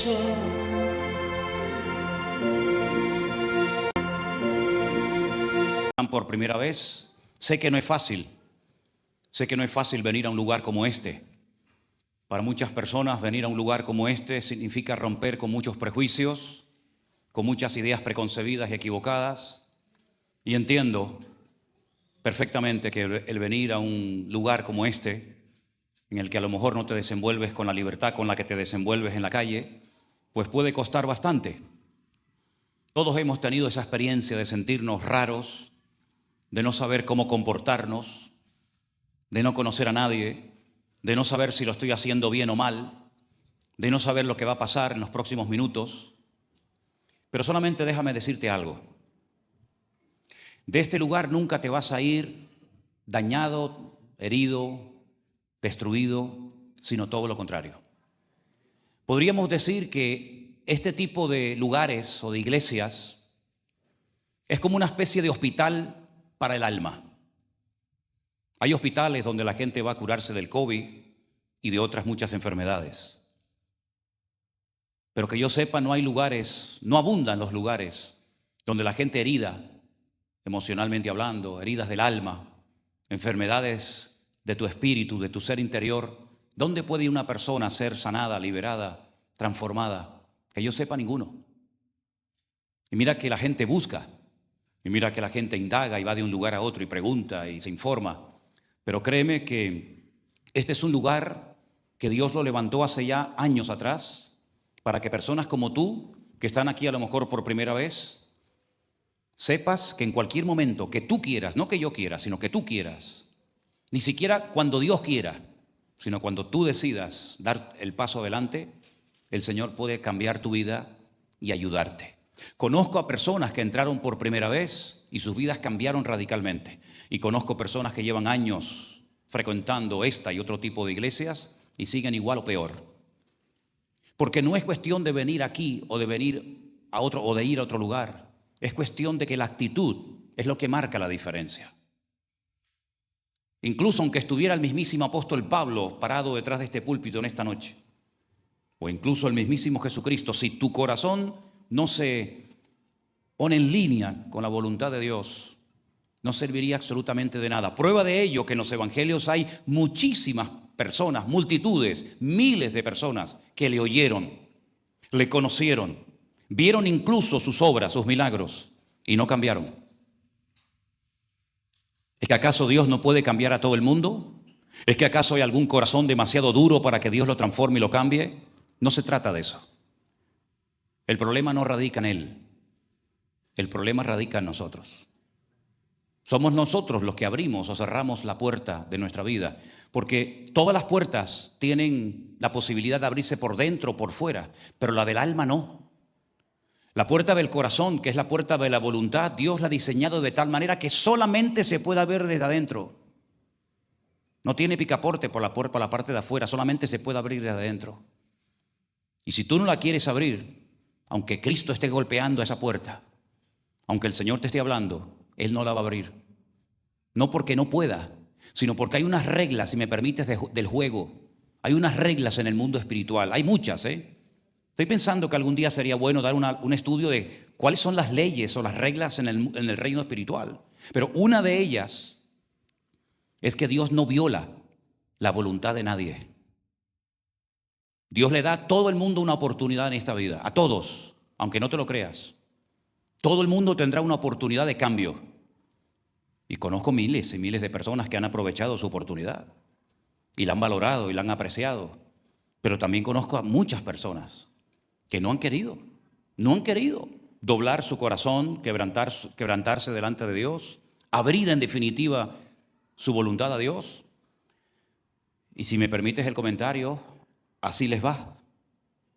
hecho. Por primera vez, sé que no es fácil. Sé que no es fácil venir a un lugar como este. Para muchas personas venir a un lugar como este significa romper con muchos prejuicios, con muchas ideas preconcebidas y equivocadas. Y entiendo perfectamente que el venir a un lugar como este, en el que a lo mejor no te desenvuelves con la libertad con la que te desenvuelves en la calle, pues puede costar bastante. Todos hemos tenido esa experiencia de sentirnos raros, de no saber cómo comportarnos, de no conocer a nadie, de no saber si lo estoy haciendo bien o mal, de no saber lo que va a pasar en los próximos minutos. Pero solamente déjame decirte algo. De este lugar nunca te vas a ir dañado, herido, destruido, sino todo lo contrario. Podríamos decir que este tipo de lugares o de iglesias es como una especie de hospital para el alma. Hay hospitales donde la gente va a curarse del COVID y de otras muchas enfermedades. Pero que yo sepa, no hay lugares, no abundan los lugares donde la gente herida, emocionalmente hablando, heridas del alma, enfermedades de tu espíritu, de tu ser interior, ¿dónde puede una persona ser sanada, liberada, transformada? Que yo sepa, ninguno. Y mira que la gente busca, y mira que la gente indaga y va de un lugar a otro y pregunta y se informa. Pero créeme que este es un lugar que Dios lo levantó hace ya años atrás para que personas como tú, que están aquí a lo mejor por primera vez, sepas que en cualquier momento que tú quieras, no que yo quiera, sino que tú quieras, ni siquiera cuando Dios quiera, sino cuando tú decidas dar el paso adelante, el Señor puede cambiar tu vida y ayudarte. Conozco a personas que entraron por primera vez y sus vidas cambiaron radicalmente. Y conozco personas que llevan años frecuentando esta y otro tipo de iglesias y siguen igual o peor. Porque no es cuestión de venir aquí o de venir a otro o de ir a otro lugar. Es cuestión de que la actitud es lo que marca la diferencia. Incluso aunque estuviera el mismísimo apóstol Pablo parado detrás de este púlpito en esta noche, o incluso el mismísimo Jesucristo, si tu corazón no se pone en línea con la voluntad de Dios, no serviría absolutamente de nada. Prueba de ello que en los evangelios hay muchísimas personas, multitudes, miles de personas que le oyeron, le conocieron, vieron incluso sus obras, sus milagros, y no cambiaron. ¿Es que acaso Dios no puede cambiar a todo el mundo? ¿Es que acaso hay algún corazón demasiado duro para que Dios lo transforme y lo cambie? No se trata de eso. El problema no radica en Él. El problema radica en nosotros. Somos nosotros los que abrimos o cerramos la puerta de nuestra vida, porque todas las puertas tienen la posibilidad de abrirse por dentro o por fuera, pero la del alma no. La puerta del corazón, que es la puerta de la voluntad, Dios la ha diseñado de tal manera que solamente se pueda ver desde adentro. No tiene picaporte por la puerta, por la parte de afuera, solamente se puede abrir desde adentro. Y si tú no la quieres abrir, aunque Cristo esté golpeando esa puerta, aunque el Señor te esté hablando, Él no la va a abrir. No porque no pueda, sino porque hay unas reglas, si me permites, del juego. Hay unas reglas en el mundo espiritual. Hay muchas, Estoy pensando que algún día sería bueno dar un estudio de cuáles son las leyes o las reglas en el reino espiritual. Pero una de ellas es que Dios no viola la voluntad de nadie. Dios le da a todo el mundo una oportunidad en esta vida, a todos, aunque no te lo creas. Todo el mundo tendrá una oportunidad de cambio. Y conozco miles y miles de personas que han aprovechado su oportunidad y la han valorado y la han apreciado. Pero también conozco a muchas personas que no han querido doblar su corazón, quebrantarse delante de Dios, abrir en definitiva su voluntad a Dios. Y si me permites el comentario, así les va.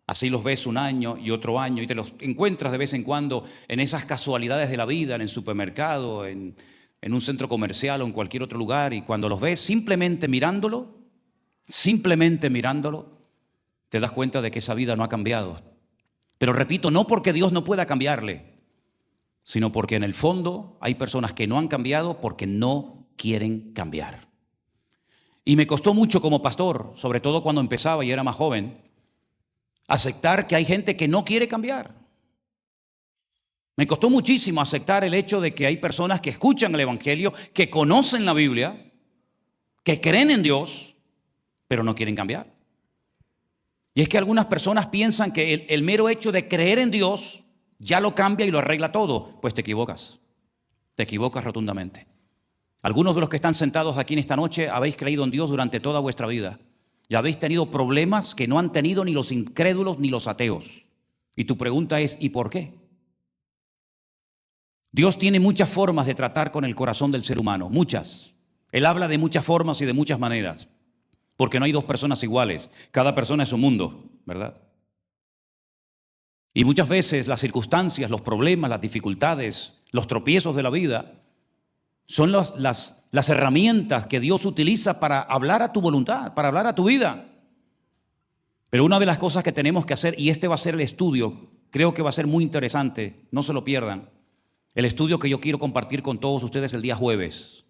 Así los ves un año y otro año y te los encuentras de vez en cuando en esas casualidades de la vida, en el supermercado, en un centro comercial o en cualquier otro lugar, y cuando los ves simplemente mirándolo, te das cuenta de que esa vida no ha cambiado. Pero repito, no porque Dios no pueda cambiarle, sino porque en el fondo hay personas que no han cambiado porque no quieren cambiar. Y me costó mucho como pastor, sobre todo cuando empezaba y era más joven, Aceptar que hay gente que no quiere cambiar. Me costó muchísimo aceptar el hecho de que hay personas que escuchan el Evangelio, que conocen la Biblia, que creen en Dios, pero no quieren cambiar. Y es que algunas personas piensan que el mero hecho de creer en Dios ya lo cambia y lo arregla todo. Pues te equivocas rotundamente. Algunos de los que están sentados aquí en esta noche habéis creído en Dios durante toda vuestra vida y habéis tenido problemas que no han tenido ni los incrédulos ni los ateos. Y tu pregunta es, ¿y por qué? Dios tiene muchas formas de tratar con el corazón del ser humano, muchas. Él habla de muchas formas y de muchas maneras, porque no hay dos personas iguales. Cada persona es un mundo, ¿verdad? Y muchas veces las circunstancias, los problemas, las dificultades, los tropiezos de la vida son las herramientas que Dios utiliza para hablar a tu voluntad, para hablar a tu vida. Pero una de las cosas que tenemos que hacer, y este va a ser el estudio, creo que va a ser muy interesante, no se lo pierdan, el estudio que yo quiero compartir con todos ustedes el día jueves.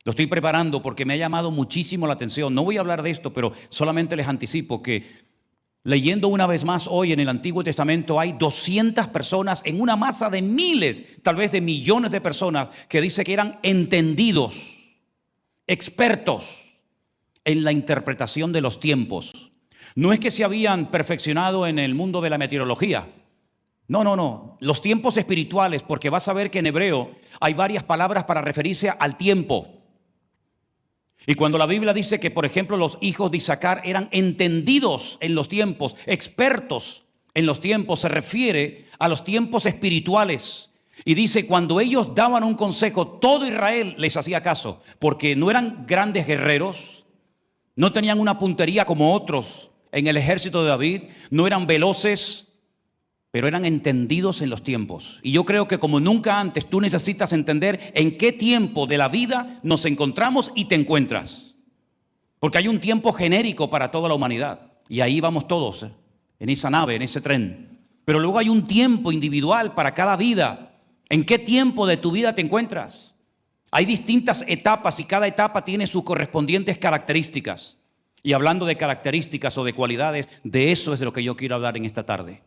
Lo estoy preparando porque me ha llamado muchísimo la atención. No voy a hablar de esto, pero solamente les anticipo que leyendo una vez más hoy en el Antiguo Testamento hay 200 personas en una masa de miles, tal vez de millones de personas que dice que eran entendidos, expertos en la interpretación de los tiempos. No es que se habían perfeccionado en el mundo de la meteorología. No. Los tiempos espirituales, porque vas a ver que en hebreo hay varias palabras para referirse al tiempo. Y cuando la Biblia dice que, por ejemplo, los hijos de Isaacar eran entendidos en los tiempos, expertos en los tiempos, se refiere a los tiempos espirituales. Y dice, cuando ellos daban un consejo, todo Israel les hacía caso, porque no eran grandes guerreros, no tenían una puntería como otros en el ejército de David, no eran veloces, pero eran entendidos en los tiempos. Y yo creo que como nunca antes tú necesitas entender en qué tiempo de la vida nos encontramos y te encuentras. Porque hay un tiempo genérico para toda la humanidad. Y ahí vamos todos, en esa nave, en ese tren. Pero luego hay un tiempo individual para cada vida. ¿En qué tiempo de tu vida te encuentras? Hay distintas etapas y cada etapa tiene sus correspondientes características. Y hablando de características o de cualidades, de eso es de lo que yo quiero hablar en esta tarde.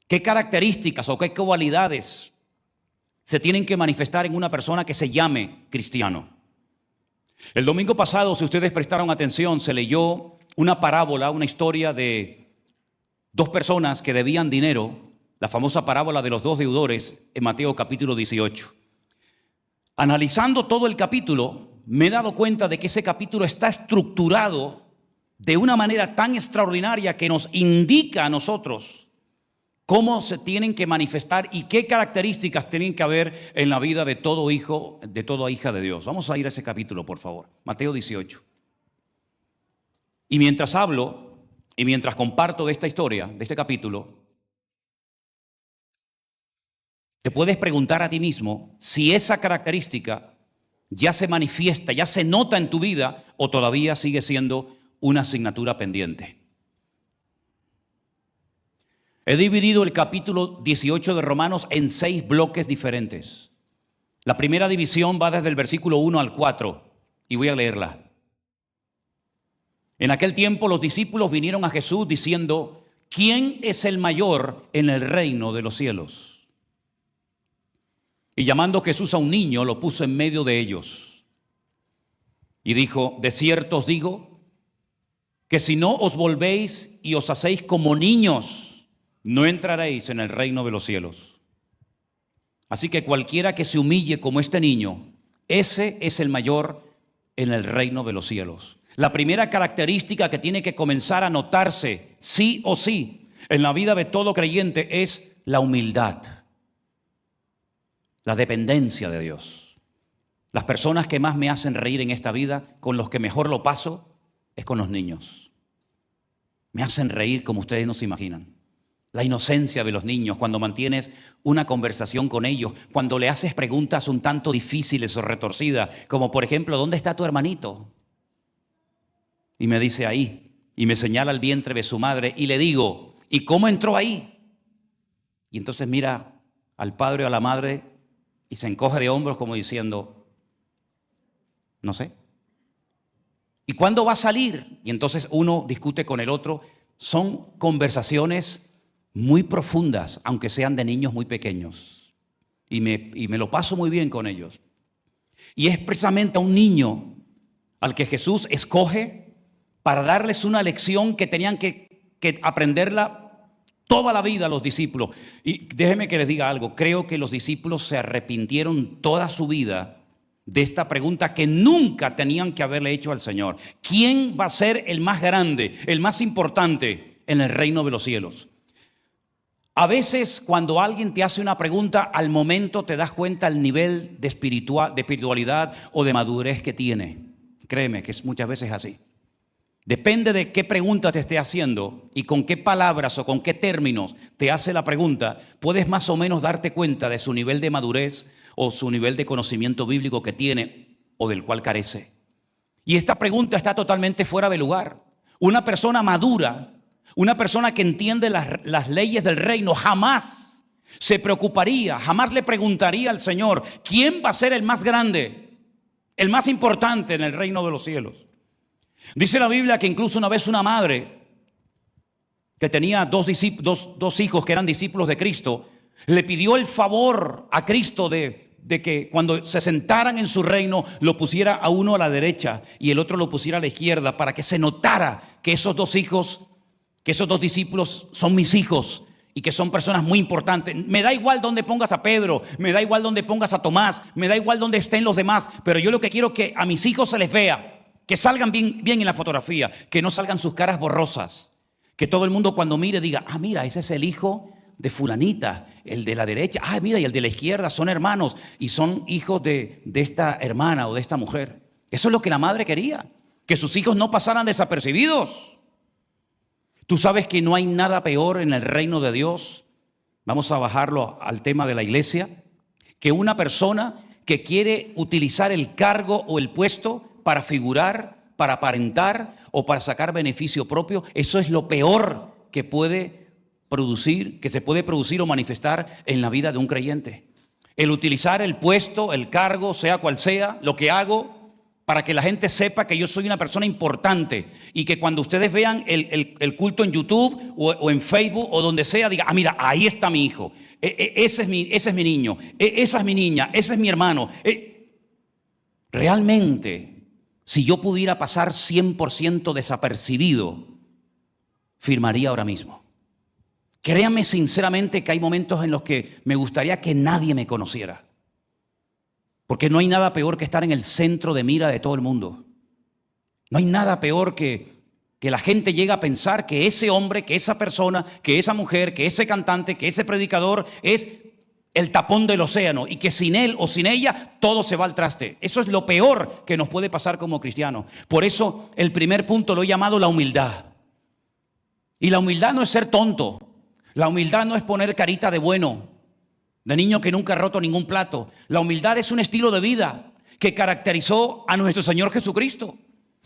¿Qué características o qué cualidades se tienen que manifestar en una persona que se llame cristiano? El domingo pasado, si ustedes prestaron atención, se leyó una parábola, una historia de dos personas que debían dinero, la famosa parábola de los dos deudores en Mateo capítulo 18. Analizando todo el capítulo, me he dado cuenta de que ese capítulo está estructurado de una manera tan extraordinaria que nos indica a nosotros cómo se tienen que manifestar y qué características tienen que haber en la vida de todo hijo, de toda hija de Dios. Vamos a ir a ese capítulo, por favor. Mateo 18. Y mientras hablo y mientras comparto de esta historia, de este capítulo, te puedes preguntar a ti mismo si esa característica ya se manifiesta, ya se nota en tu vida o todavía sigue siendo una asignatura pendiente. He dividido el capítulo 18 de Romanos en 6 bloques diferentes. La primera división va desde el versículo 1 al 4 y voy a leerla. En aquel tiempo los discípulos vinieron a Jesús diciendo, ¿quién es el mayor en el reino de los cielos? Y llamando Jesús a un niño, lo puso en medio de ellos. Y dijo, de cierto os digo, que si no os volvéis y os hacéis como niños, no entraréis en el reino de los cielos. Así que cualquiera que se humille como este niño, ese es el mayor en el reino de los cielos. La primera característica que tiene que comenzar a notarse, sí o sí, en la vida de todo creyente es la humildad, la dependencia de Dios. Las personas que más me hacen reír en esta vida, con los que mejor lo paso, es con los niños. Me hacen reír como ustedes no se imaginan. La inocencia de los niños, cuando mantienes una conversación con ellos, cuando le haces preguntas un tanto difíciles o retorcidas, como por ejemplo, ¿dónde está tu hermanito? Y me dice ahí, y me señala el vientre de su madre, y le digo, ¿y cómo entró ahí? Y entonces mira al padre o a la madre y se encoge de hombros como diciendo, no sé. ¿Y cuándo va a salir? Y entonces uno discute con el otro son conversaciones muy profundas, aunque sean de niños muy pequeños. Y me lo paso muy bien con ellos. Y es precisamente a un niño al que Jesús escoge para darles una lección que tenían que aprenderla toda la vida los discípulos. Y déjenme que les diga algo, creo que los discípulos se arrepintieron toda su vida de esta pregunta que nunca tenían que haberle hecho al Señor. ¿Quién va a ser el más grande, el más importante en el reino de los cielos? A veces cuando alguien te hace una pregunta, al momento te das cuenta el nivel de espiritualidad o de madurez que tiene. Créeme que es muchas veces así. Depende de qué pregunta te esté haciendo y con qué palabras o con qué términos te hace la pregunta, puedes más o menos darte cuenta de su nivel de madurez o su nivel de conocimiento bíblico que tiene o del cual carece. Y esta pregunta está totalmente fuera de lugar. Una persona madura, una persona que entiende las leyes del reino, jamás se preocuparía, jamás le preguntaría al Señor, ¿quién va a ser el más grande, el más importante en el reino de los cielos? Dice la Biblia que incluso una vez una madre que tenía dos hijos que eran discípulos de Cristo, le pidió el favor a Cristo de que cuando se sentaran en su reino lo pusiera a uno a la derecha y el otro lo pusiera a la izquierda, para que se notara que esos dos discípulos son mis hijos y que son personas muy importantes. Me da igual dónde pongas a Pedro, me da igual dónde pongas a Tomás, me da igual dónde estén los demás, pero yo lo que quiero es que a mis hijos se les vea, que salgan bien en la fotografía, que no salgan sus caras borrosas, que todo el mundo cuando mire diga, ah, mira, ese es el hijo de fulanita, el de la derecha, ah, mira, y el de la izquierda son hermanos y son hijos de esta hermana o de esta mujer. Eso es lo que la madre quería, que sus hijos no pasaran desapercibidos. Tú sabes que no hay nada peor en el reino de Dios, vamos a bajarlo al tema de la iglesia, que una persona que quiere utilizar el cargo o el puesto para figurar, para aparentar o para sacar beneficio propio. Eso es lo peor que se puede producir o manifestar en la vida de un creyente. El utilizar el puesto, el cargo, sea cual sea, lo que hago, para que la gente sepa que yo soy una persona importante y que cuando ustedes vean el culto en YouTube o en Facebook o donde sea, diga, ah, mira, ahí está mi hijo, ese es mi niño, esa es mi niña, ese es mi hermano. Realmente, si yo pudiera pasar 100% desapercibido, firmaría ahora mismo. Créanme sinceramente que hay momentos en los que me gustaría que nadie me conociera. Porque no hay nada peor que estar en el centro de mira de todo el mundo. No hay nada peor que la gente llegue a pensar que ese hombre, que esa persona, que esa mujer, que ese cantante, que ese predicador es el tapón del océano y que sin él o sin ella todo se va al traste. Eso es lo peor que nos puede pasar como cristianos. Por eso el primer punto lo he llamado la humildad. Y la humildad no es ser tonto. La humildad no es poner carita de bueno, de niño que nunca ha roto ningún plato. La humildad es un estilo de vida que caracterizó a nuestro Señor Jesucristo.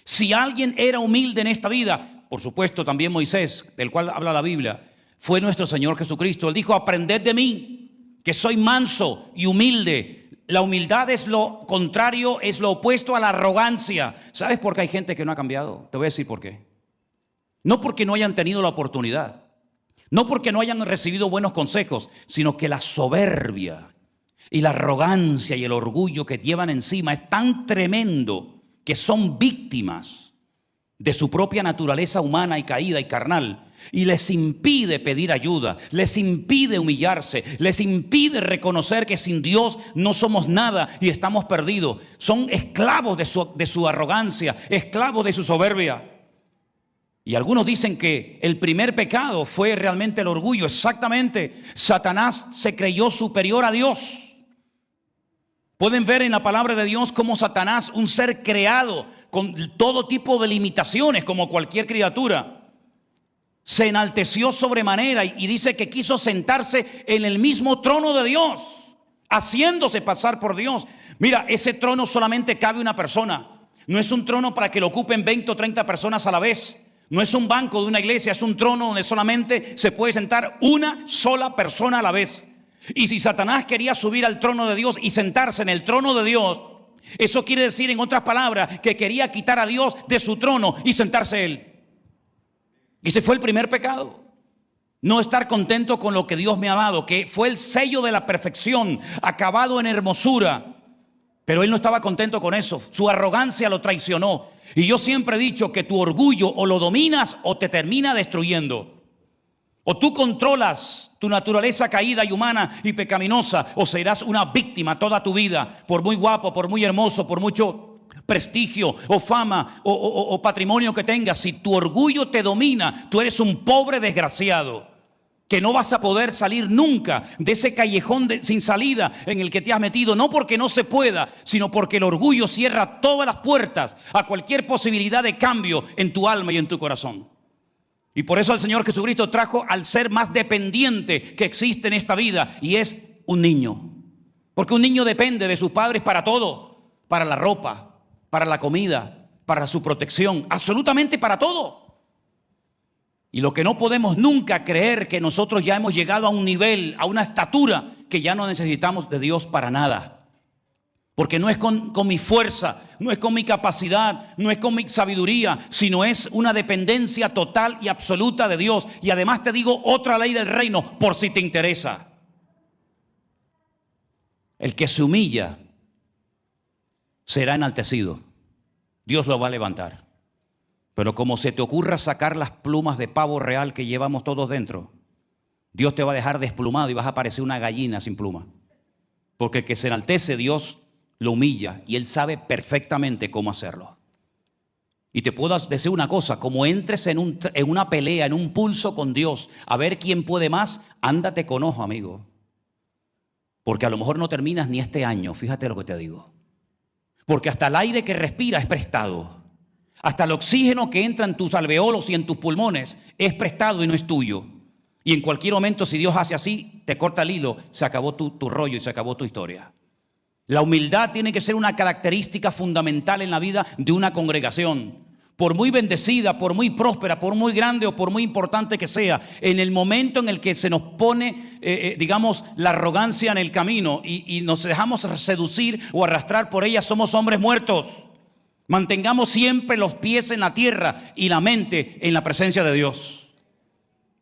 Si alguien era humilde en esta vida, por supuesto también Moisés, del cual habla la Biblia, fue nuestro Señor Jesucristo. Él dijo, aprended de mí, que soy manso y humilde. La humildad es lo contrario, es lo opuesto a la arrogancia. ¿Sabes por qué hay gente que no ha cambiado? Te voy a decir por qué. No porque no hayan tenido la oportunidad, no porque no hayan recibido buenos consejos, sino que la soberbia y la arrogancia y el orgullo que llevan encima es tan tremendo que son víctimas de su propia naturaleza humana y caída y carnal. Y les impide pedir ayuda, les impide humillarse, les impide reconocer que sin Dios no somos nada y estamos perdidos. Son esclavos de su arrogancia, esclavos de su soberbia. Y algunos dicen que el primer pecado fue realmente el orgullo. Exactamente, Satanás se creyó superior a Dios. Pueden ver en la palabra de Dios cómo Satanás, un ser creado con todo tipo de limitaciones como cualquier criatura, se enalteció sobremanera y dice que quiso sentarse en el mismo trono de Dios, haciéndose pasar por Dios. Mira, ese trono solamente cabe una persona. No es un trono para que lo ocupen 20 o 30 personas a la vez. No es un banco de una iglesia, es un trono donde solamente se puede sentar una sola persona a la vez. Y si Satanás quería subir al trono de Dios y sentarse en el trono de Dios, eso quiere decir, en otras palabras, que quería quitar a Dios de su trono y sentarse él. Ese fue el primer pecado. No estar contento con lo que Dios me ha dado, que fue el sello de la perfección, acabado en hermosura. Pero él no estaba contento con eso. Su arrogancia lo traicionó. Y yo siempre he dicho que tu orgullo o lo dominas o te termina destruyendo. O tú controlas tu naturaleza caída y humana y pecaminosa, o serás una víctima toda tu vida, por muy guapo, por muy hermoso, por mucho prestigio o fama o patrimonio que tengas. Si tu orgullo te domina, tú eres un pobre desgraciado, que no vas a poder salir nunca de ese callejón sin salida en el que te has metido, no porque no se pueda, sino porque el orgullo cierra todas las puertas a cualquier posibilidad de cambio en tu alma y en tu corazón. Y por eso el Señor Jesucristo trajo al ser más dependiente que existe en esta vida, y es un niño. Porque un niño depende de sus padres para todo, para la ropa, para la comida, para su protección, absolutamente para todo. Y lo que no podemos nunca creer que nosotros ya hemos llegado a un nivel, a una estatura que ya no necesitamos de Dios para nada. Porque no es con mi fuerza, no es con mi capacidad, no es con mi sabiduría, sino es una dependencia total y absoluta de Dios. Y además te digo otra ley del reino, por si te interesa. El que se humilla será enaltecido. Dios lo va a levantar. Pero como se te ocurra sacar las plumas de pavo real que llevamos todos dentro, Dios te va a dejar desplumado y vas a parecer una gallina sin pluma. Porque el que se enaltece, Dios lo humilla, y Él sabe perfectamente cómo hacerlo. Y te puedo decir una cosa: como entres en una pelea, en un pulso con Dios, a ver quién puede más, ándate con ojo, amigo. Porque a lo mejor no terminas ni este año, fíjate lo que te digo. Porque hasta el aire que respiras es prestado. Hasta el oxígeno que entra en tus alveolos y en tus pulmones es prestado y no es tuyo. Y en cualquier momento, si Dios hace así, te corta el hilo, se acabó tu rollo y se acabó tu historia. La humildad tiene que ser una característica fundamental en la vida de una congregación. Por muy bendecida, por muy próspera, por muy grande o por muy importante que sea, en el momento en el que se nos pone, digamos, la arrogancia en el camino y nos dejamos seducir o arrastrar por ella, somos hombres muertos. Mantengamos siempre los pies en la tierra y la mente en la presencia de Dios.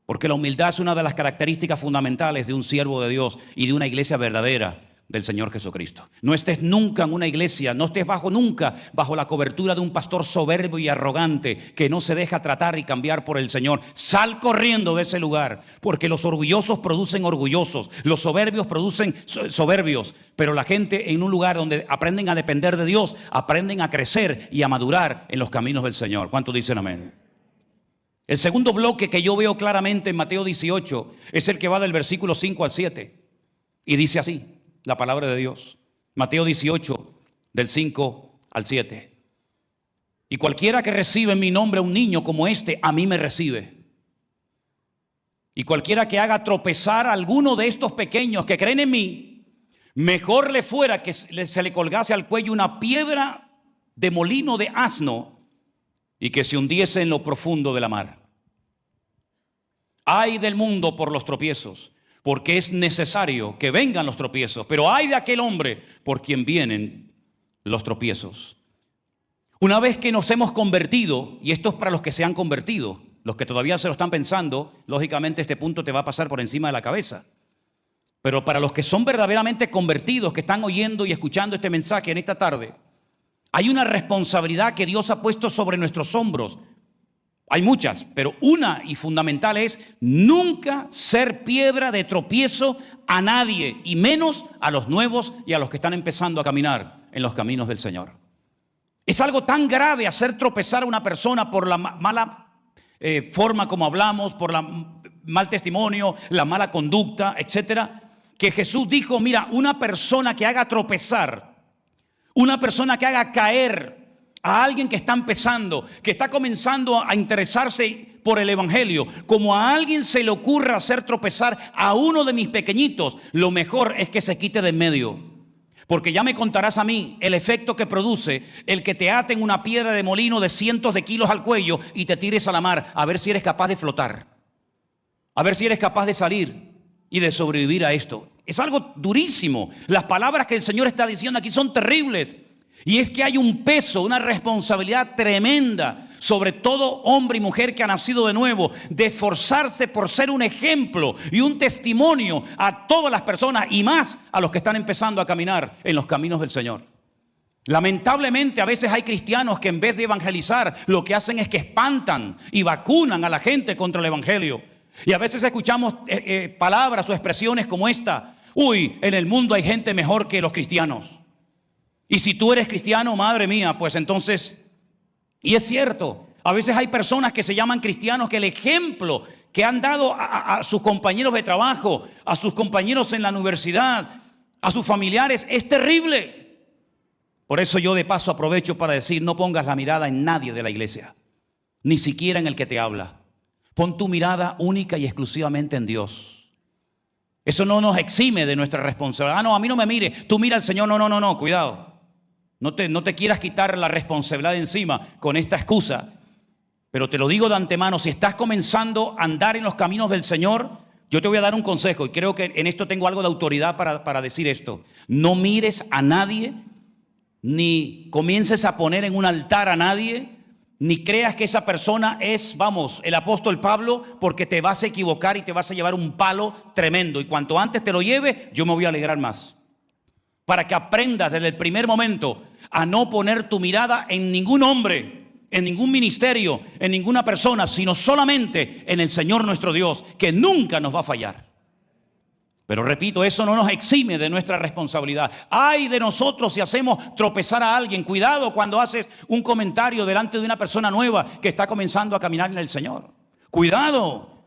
Porque la humildad es una de las características fundamentales de un siervo de Dios y de una iglesia verdadera del Señor Jesucristo. No estés nunca en una iglesia, no estés nunca bajo la cobertura de un pastor soberbio y arrogante que no se deja tratar y cambiar por el Señor. Sal corriendo de ese lugar, porque los orgullosos producen orgullosos, los soberbios producen soberbios, pero la gente en un lugar donde aprenden a depender de Dios, aprenden a crecer y a madurar en los caminos del Señor. ¿Cuántos dicen amén? El segundo bloque que yo veo claramente en Mateo 18 es el que va del versículo 5 al 7 y dice así la palabra de Dios. Mateo 18, del 5 al 7. Y cualquiera que recibe en mi nombre a un niño como este, a mí me recibe. Y cualquiera que haga tropezar a alguno de estos pequeños que creen en mí, mejor le fuera que se le colgase al cuello una piedra de molino de asno y que se hundiese en lo profundo de la mar. Ay del mundo por los tropiezos, porque es necesario que vengan los tropiezos, pero ay de aquel hombre por quien vienen los tropiezos. Una vez que nos hemos convertido, y esto es para los que se han convertido, los que todavía se lo están pensando, lógicamente este punto te va a pasar por encima de la cabeza. Pero para los que son verdaderamente convertidos, que están oyendo y escuchando este mensaje en esta tarde, hay una responsabilidad que Dios ha puesto sobre nuestros hombros. Hay muchas, pero una y fundamental es nunca ser piedra de tropiezo a nadie, y menos a los nuevos y a los que están empezando a caminar en los caminos del Señor. Es algo tan grave hacer tropezar a una persona por la mala forma como hablamos, por el mal testimonio, la mala conducta, etcétera, que Jesús dijo: mira, una persona que haga tropezar, una persona que haga caer a alguien que está empezando, que está comenzando a interesarse por el evangelio, como a alguien se le ocurra hacer tropezar a uno de mis pequeñitos, lo mejor es que se quite de en medio. Porque ya me contarás a mí el efecto que produce el que te aten una piedra de molino de cientos de kilos al cuello y te tires a la mar, a ver si eres capaz de flotar, a ver si eres capaz de salir y de sobrevivir a esto. Es algo durísimo. Las palabras que el Señor está diciendo aquí son terribles. Y es que hay un peso, una responsabilidad tremenda sobre todo hombre y mujer que ha nacido de nuevo, de esforzarse por ser un ejemplo y un testimonio a todas las personas y más a los que están empezando a caminar en los caminos del Señor. Lamentablemente a veces hay cristianos que en vez de evangelizar lo que hacen es que espantan y vacunan a la gente contra el evangelio. Y a veces escuchamos palabras o expresiones como esta: uy, en el mundo hay gente mejor que los cristianos. Y si tú eres cristiano, madre mía, pues entonces, y es cierto, a veces hay personas que se llaman cristianos que el ejemplo que han dado a sus compañeros de trabajo, a sus compañeros en la universidad, a sus familiares, es terrible. Por eso yo de paso aprovecho para decir: no pongas la mirada en nadie de la iglesia, ni siquiera en el que te habla. Pon tu mirada única y exclusivamente en Dios. Eso no nos exime de nuestra responsabilidad. Ah, no, a mí no me mire, tú mira al Señor. No, cuidado. No te quieras quitar la responsabilidad de encima con esta excusa. Pero te lo digo de antemano: si estás comenzando a andar en los caminos del Señor, yo te voy a dar un consejo, y creo que en esto tengo algo de autoridad para decir esto. No mires a nadie, ni comiences a poner en un altar a nadie, ni creas que esa persona es, el apóstol Pablo, porque te vas a equivocar y te vas a llevar un palo tremendo. Y cuanto antes te lo lleves, yo me voy a alegrar más. Para que aprendas desde el primer momento a no poner tu mirada en ningún hombre, en ningún ministerio, en ninguna persona, sino solamente en el Señor nuestro Dios, que nunca nos va a fallar. Pero repito, eso no nos exime de nuestra responsabilidad. Ay de nosotros si hacemos tropezar a alguien. Cuidado cuando haces un comentario delante de una persona nueva que está comenzando a caminar en el Señor. Cuidado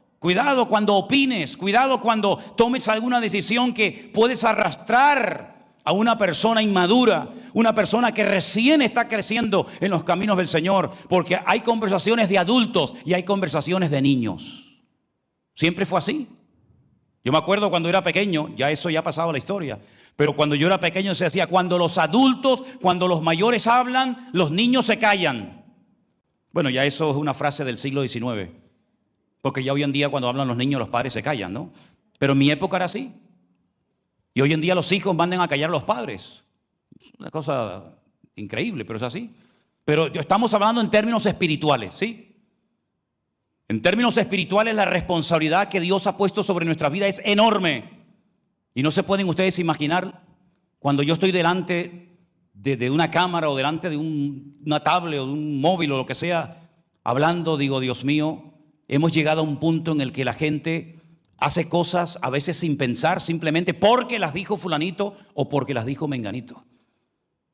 cuando opines. Cuidado cuando tomes alguna decisión que puedes arrastrar a una persona inmadura, una persona que recién está creciendo en los caminos del Señor. Porque hay conversaciones de adultos y hay conversaciones de niños. Siempre fue así. Yo me acuerdo cuando era pequeño, ya eso ya ha pasado la historia, pero cuando yo era pequeño se decía: cuando los adultos, cuando los mayores hablan, los niños se callan. Bueno, ya eso es una frase del siglo XIX, porque ya hoy en día cuando hablan los niños, los padres se callan, ¿no? Pero en mi época era así. Y hoy en día los hijos mandan a callar a los padres. Es una cosa increíble, pero es así. Pero estamos hablando en términos espirituales, ¿sí? En términos espirituales, la responsabilidad que Dios ha puesto sobre nuestra vida es enorme. Y no se pueden ustedes imaginar, cuando yo estoy delante de una cámara o delante de una tablet o de un móvil o lo que sea, hablando, digo: Dios mío, hemos llegado a un punto en el que la gente hace cosas a veces sin pensar, simplemente porque las dijo fulanito o porque las dijo menganito.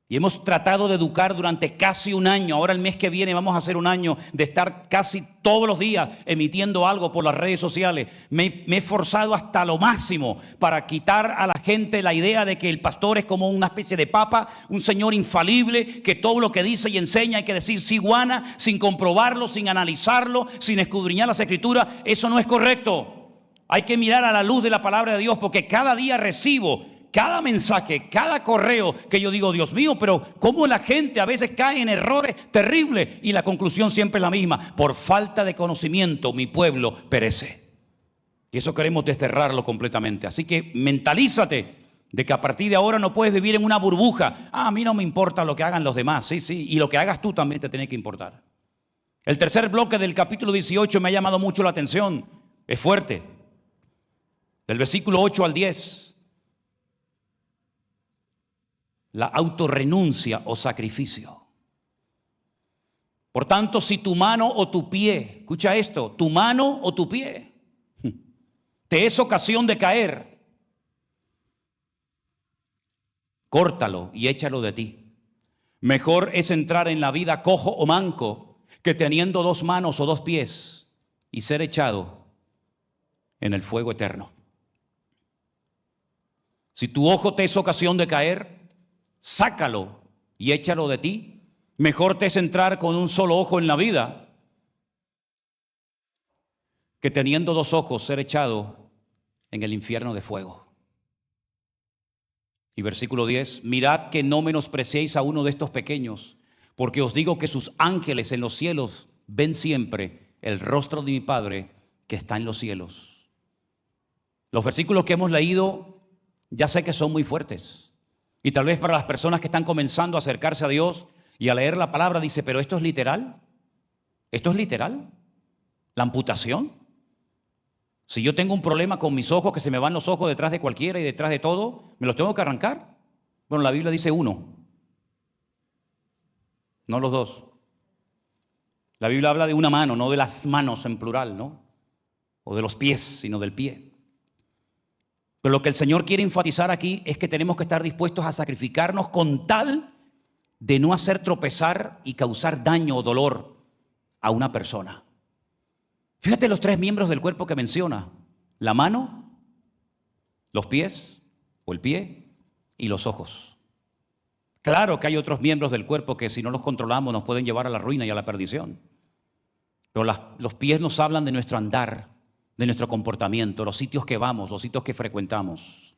Y hemos tratado de educar durante casi un año. Ahora el mes que viene vamos a hacer un año de estar casi todos los días emitiendo algo por las redes sociales. Me he esforzado hasta lo máximo para quitar a la gente la idea de que el pastor es como una especie de papa, un señor infalible, que todo lo que dice y enseña hay que decir sí guana, sin comprobarlo, sin analizarlo, sin escudriñar las escrituras. Eso no es correcto. Hay que mirar a la luz de la palabra de Dios, porque cada día recibo cada mensaje, cada correo que yo digo: Dios mío, pero cómo la gente a veces cae en errores terribles, y la conclusión siempre es la misma: por falta de conocimiento mi pueblo perece. Y eso queremos desterrarlo completamente. Así que mentalízate de que a partir de ahora no puedes vivir en una burbuja. A mí no me importa lo que hagan los demás, sí, y lo que hagas tú también te tiene que importar. El tercer bloque del capítulo 18 me ha llamado mucho la atención, es fuerte. Del versículo 8 al 10. La autorrenuncia o sacrificio. Por tanto, si tu mano o tu pie, escucha esto, tu mano o tu pie te es ocasión de caer, córtalo y échalo de ti. Mejor es entrar en la vida cojo o manco que teniendo dos manos o dos pies y ser echado en el fuego eterno. Si tu ojo te es ocasión de caer, sácalo y échalo de ti. Mejor te es entrar con un solo ojo en la vida que teniendo dos ojos ser echado en el infierno de fuego. Y versículo 10: mirad que no menospreciéis a uno de estos pequeños, porque os digo que sus ángeles en los cielos ven siempre el rostro de mi Padre que está en los cielos. Los versículos que hemos leído ya sé que son muy fuertes. Y tal vez para las personas que están comenzando a acercarse a Dios y a leer la palabra, dice, pero ¿esto es literal? ¿Esto es literal? ¿La amputación? Si yo tengo un problema con mis ojos, que se me van los ojos detrás de cualquiera y detrás de todo, ¿me los tengo que arrancar? Bueno, la Biblia dice uno, no los dos. La Biblia habla de una mano, no de las manos en plural, ¿no? O de los pies, sino del pie. Pero lo que el Señor quiere enfatizar aquí es que tenemos que estar dispuestos a sacrificarnos con tal de no hacer tropezar y causar daño o dolor a una persona. Fíjate los 3 miembros del cuerpo que menciona: la mano, los pies o el pie y los ojos. Claro que hay otros miembros del cuerpo que si no los controlamos nos pueden llevar a la ruina y a la perdición. Pero los pies nos hablan de nuestro andar, de nuestro comportamiento, los sitios que vamos, los sitios que frecuentamos.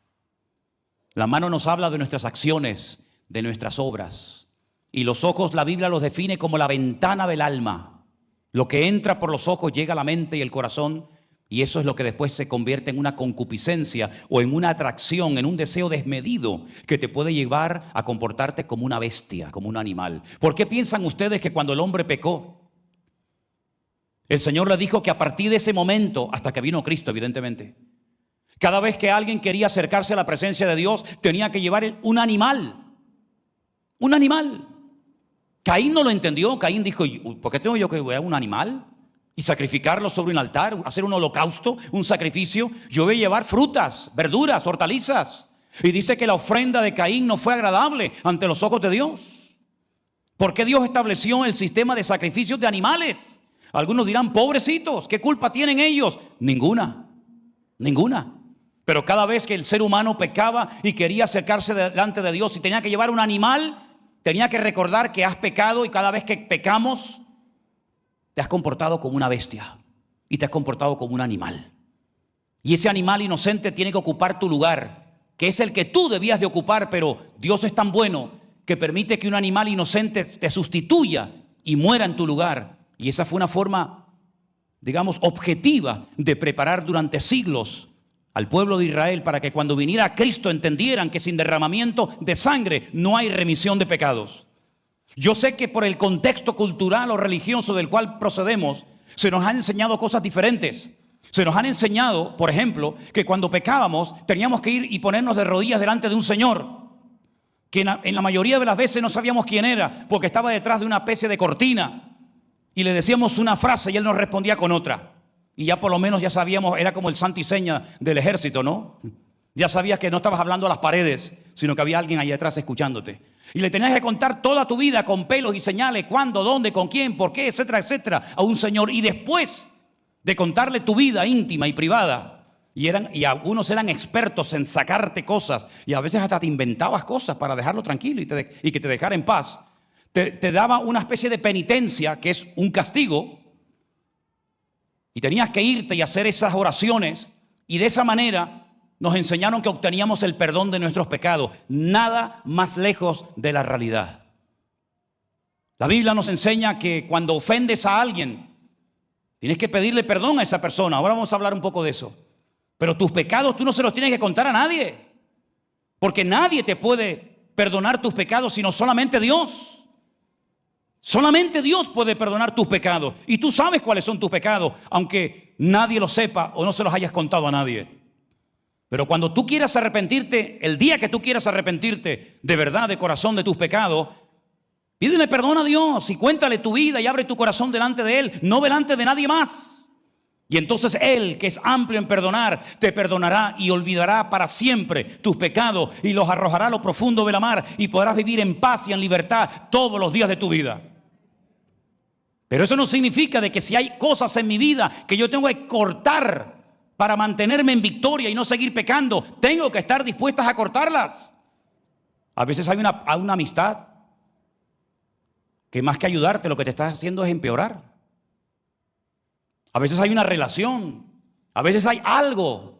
La mano nos habla de nuestras acciones, de nuestras obras. Y los ojos, la Biblia los define como la ventana del alma. Lo que entra por los ojos llega a la mente y el corazón, y eso es lo que después se convierte en una concupiscencia o en una atracción, en un deseo desmedido que te puede llevar a comportarte como una bestia, como un animal. ¿Por qué piensan ustedes que cuando el hombre pecó, el Señor le dijo que a partir de ese momento, hasta que vino Cristo, evidentemente, cada vez que alguien quería acercarse a la presencia de Dios, tenía que llevar un animal? Un animal. Caín no lo entendió. Caín dijo, ¿por qué tengo yo que llevar un animal y sacrificarlo sobre un altar, hacer un holocausto, un sacrificio? Yo voy a llevar frutas, verduras, hortalizas. Y dice que la ofrenda de Caín no fue agradable ante los ojos de Dios. ¿Por qué Dios estableció el sistema de sacrificios de animales? Algunos dirán, pobrecitos, ¿qué culpa tienen ellos? Ninguna, ninguna. Pero cada vez que el ser humano pecaba y quería acercarse delante de Dios y tenía que llevar un animal, tenía que recordar que has pecado, y cada vez que pecamos te has comportado como una bestia y te has comportado como un animal. Y ese animal inocente tiene que ocupar tu lugar, que es el que tú debías de ocupar, pero Dios es tan bueno que permite que un animal inocente te sustituya y muera en tu lugar. Y esa fue una forma, digamos, objetiva de preparar durante siglos al pueblo de Israel para que cuando viniera Cristo entendieran que sin derramamiento de sangre no hay remisión de pecados. Yo sé que por el contexto cultural o religioso del cual procedemos, se nos han enseñado cosas diferentes. Se nos han enseñado, por ejemplo, que cuando pecábamos teníamos que ir y ponernos de rodillas delante de un señor, que en la mayoría de las veces no sabíamos quién era, porque estaba detrás de una especie de cortina, y le decíamos una frase y él nos respondía con otra. Y ya por lo menos ya sabíamos, era como el santo y seña del ejército, ¿no? Ya sabías que no estabas hablando a las paredes, sino que había alguien ahí atrás escuchándote. Y le tenías que contar toda tu vida con pelos y señales, cuándo, dónde, con quién, por qué, etcétera, etcétera, a un señor. Y después de contarle tu vida íntima y privada, y algunos eran expertos en sacarte cosas, y a veces hasta te inventabas cosas para dejarlo tranquilo y que te dejara en paz. Te daba una especie de penitencia, que es un castigo, y tenías que irte y hacer esas oraciones, y de esa manera nos enseñaron que obteníamos el perdón de nuestros pecados. Nada más lejos de la realidad. La Biblia nos enseña que cuando ofendes a alguien, tienes que pedirle perdón a esa persona. Ahora vamos a hablar un poco de eso. Pero tus pecados tú no se los tienes que contar a nadie, porque nadie te puede perdonar tus pecados sino solamente Dios. Solamente Dios puede perdonar tus pecados, y tú sabes cuáles son tus pecados, aunque nadie lo sepa o no se los hayas contado a nadie. Pero cuando tú quieras arrepentirte, el día que tú quieras arrepentirte de verdad, de corazón, de tus pecados, pídele perdón a Dios y cuéntale tu vida y abre tu corazón delante de Él, no delante de nadie más. Y entonces Él, que es amplio en perdonar, te perdonará y olvidará para siempre tus pecados y los arrojará a lo profundo de la mar, y podrás vivir en paz y en libertad todos los días de tu vida. Pero eso no significa de que si hay cosas en mi vida que yo tengo que cortar para mantenerme en victoria y no seguir pecando, tengo que estar dispuestas a cortarlas. A veces hay una amistad que más que ayudarte lo que te está haciendo es empeorar. A veces hay una relación, a veces hay algo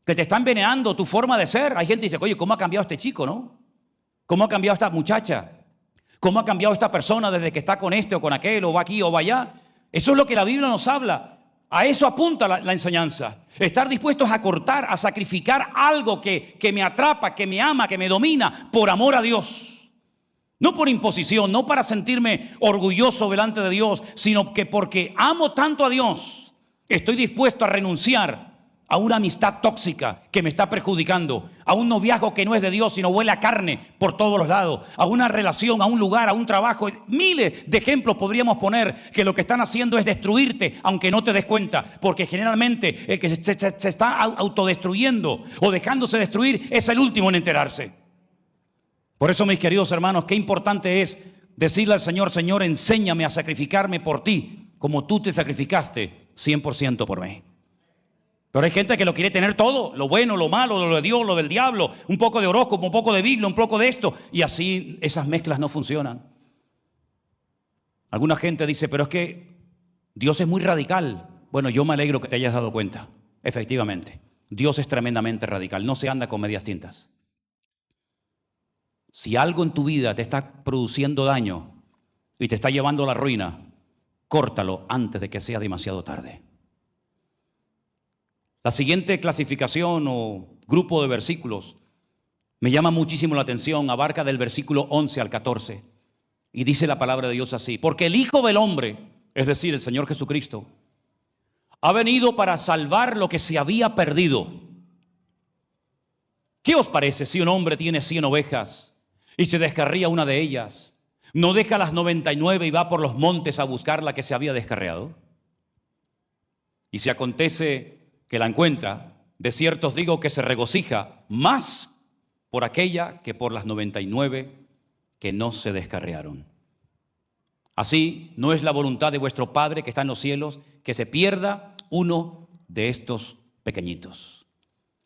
que te está envenenando tu forma de ser. Hay gente que dice, oye, ¿cómo ha cambiado este chico, no? ¿Cómo ha cambiado esta muchacha? ¿Cómo ha cambiado esta persona desde que está con este o con aquel, o va aquí o va allá? Eso es lo que la Biblia nos habla. A eso apunta la enseñanza. Estar dispuestos a cortar, a sacrificar algo que me atrapa, que me ama, que me domina, por amor a Dios. No por imposición, no para sentirme orgulloso delante de Dios, sino que porque amo tanto a Dios, estoy dispuesto a renunciar a una amistad tóxica que me está perjudicando, a un noviazgo que no es de Dios, sino huele a carne por todos los lados, a una relación, a un lugar, a un trabajo. Miles de ejemplos podríamos poner que lo que están haciendo es destruirte, aunque no te des cuenta, porque generalmente el que se está autodestruyendo o dejándose destruir es el último en enterarse. Por eso, mis queridos hermanos, qué importante es decirle al Señor: Señor, enséñame a sacrificarme por ti, como tú te sacrificaste 100% por mí. Pero hay gente que lo quiere tener todo, lo bueno, lo malo, lo de Dios, lo del diablo, un poco de horóscopo, un poco de Biblia, un poco de esto, y así esas mezclas no funcionan. Alguna gente dice: pero es que Dios es muy radical. Bueno, yo me alegro que te hayas dado cuenta. Efectivamente, Dios es tremendamente radical, no se anda con medias tintas. Si algo en tu vida te está produciendo daño y te está llevando a la ruina, córtalo antes de que sea demasiado tarde. La siguiente clasificación o grupo de versículos me llama muchísimo la atención, abarca del versículo 11 al 14 y dice la palabra de Dios así: porque el Hijo del Hombre, es decir, el Señor Jesucristo, ha venido para salvar lo que se había perdido. ¿Qué os parece si un hombre tiene 100 ovejas y se descarría una de ellas? ¿No deja las 99 y va por los montes a buscar la que se había descarriado? Y si acontece que la encuentra, de cierto os digo que se regocija más por aquella que por las 99 que no se descarriaron. Así no es la voluntad de vuestro Padre que está en los cielos que se pierda uno de estos pequeñitos.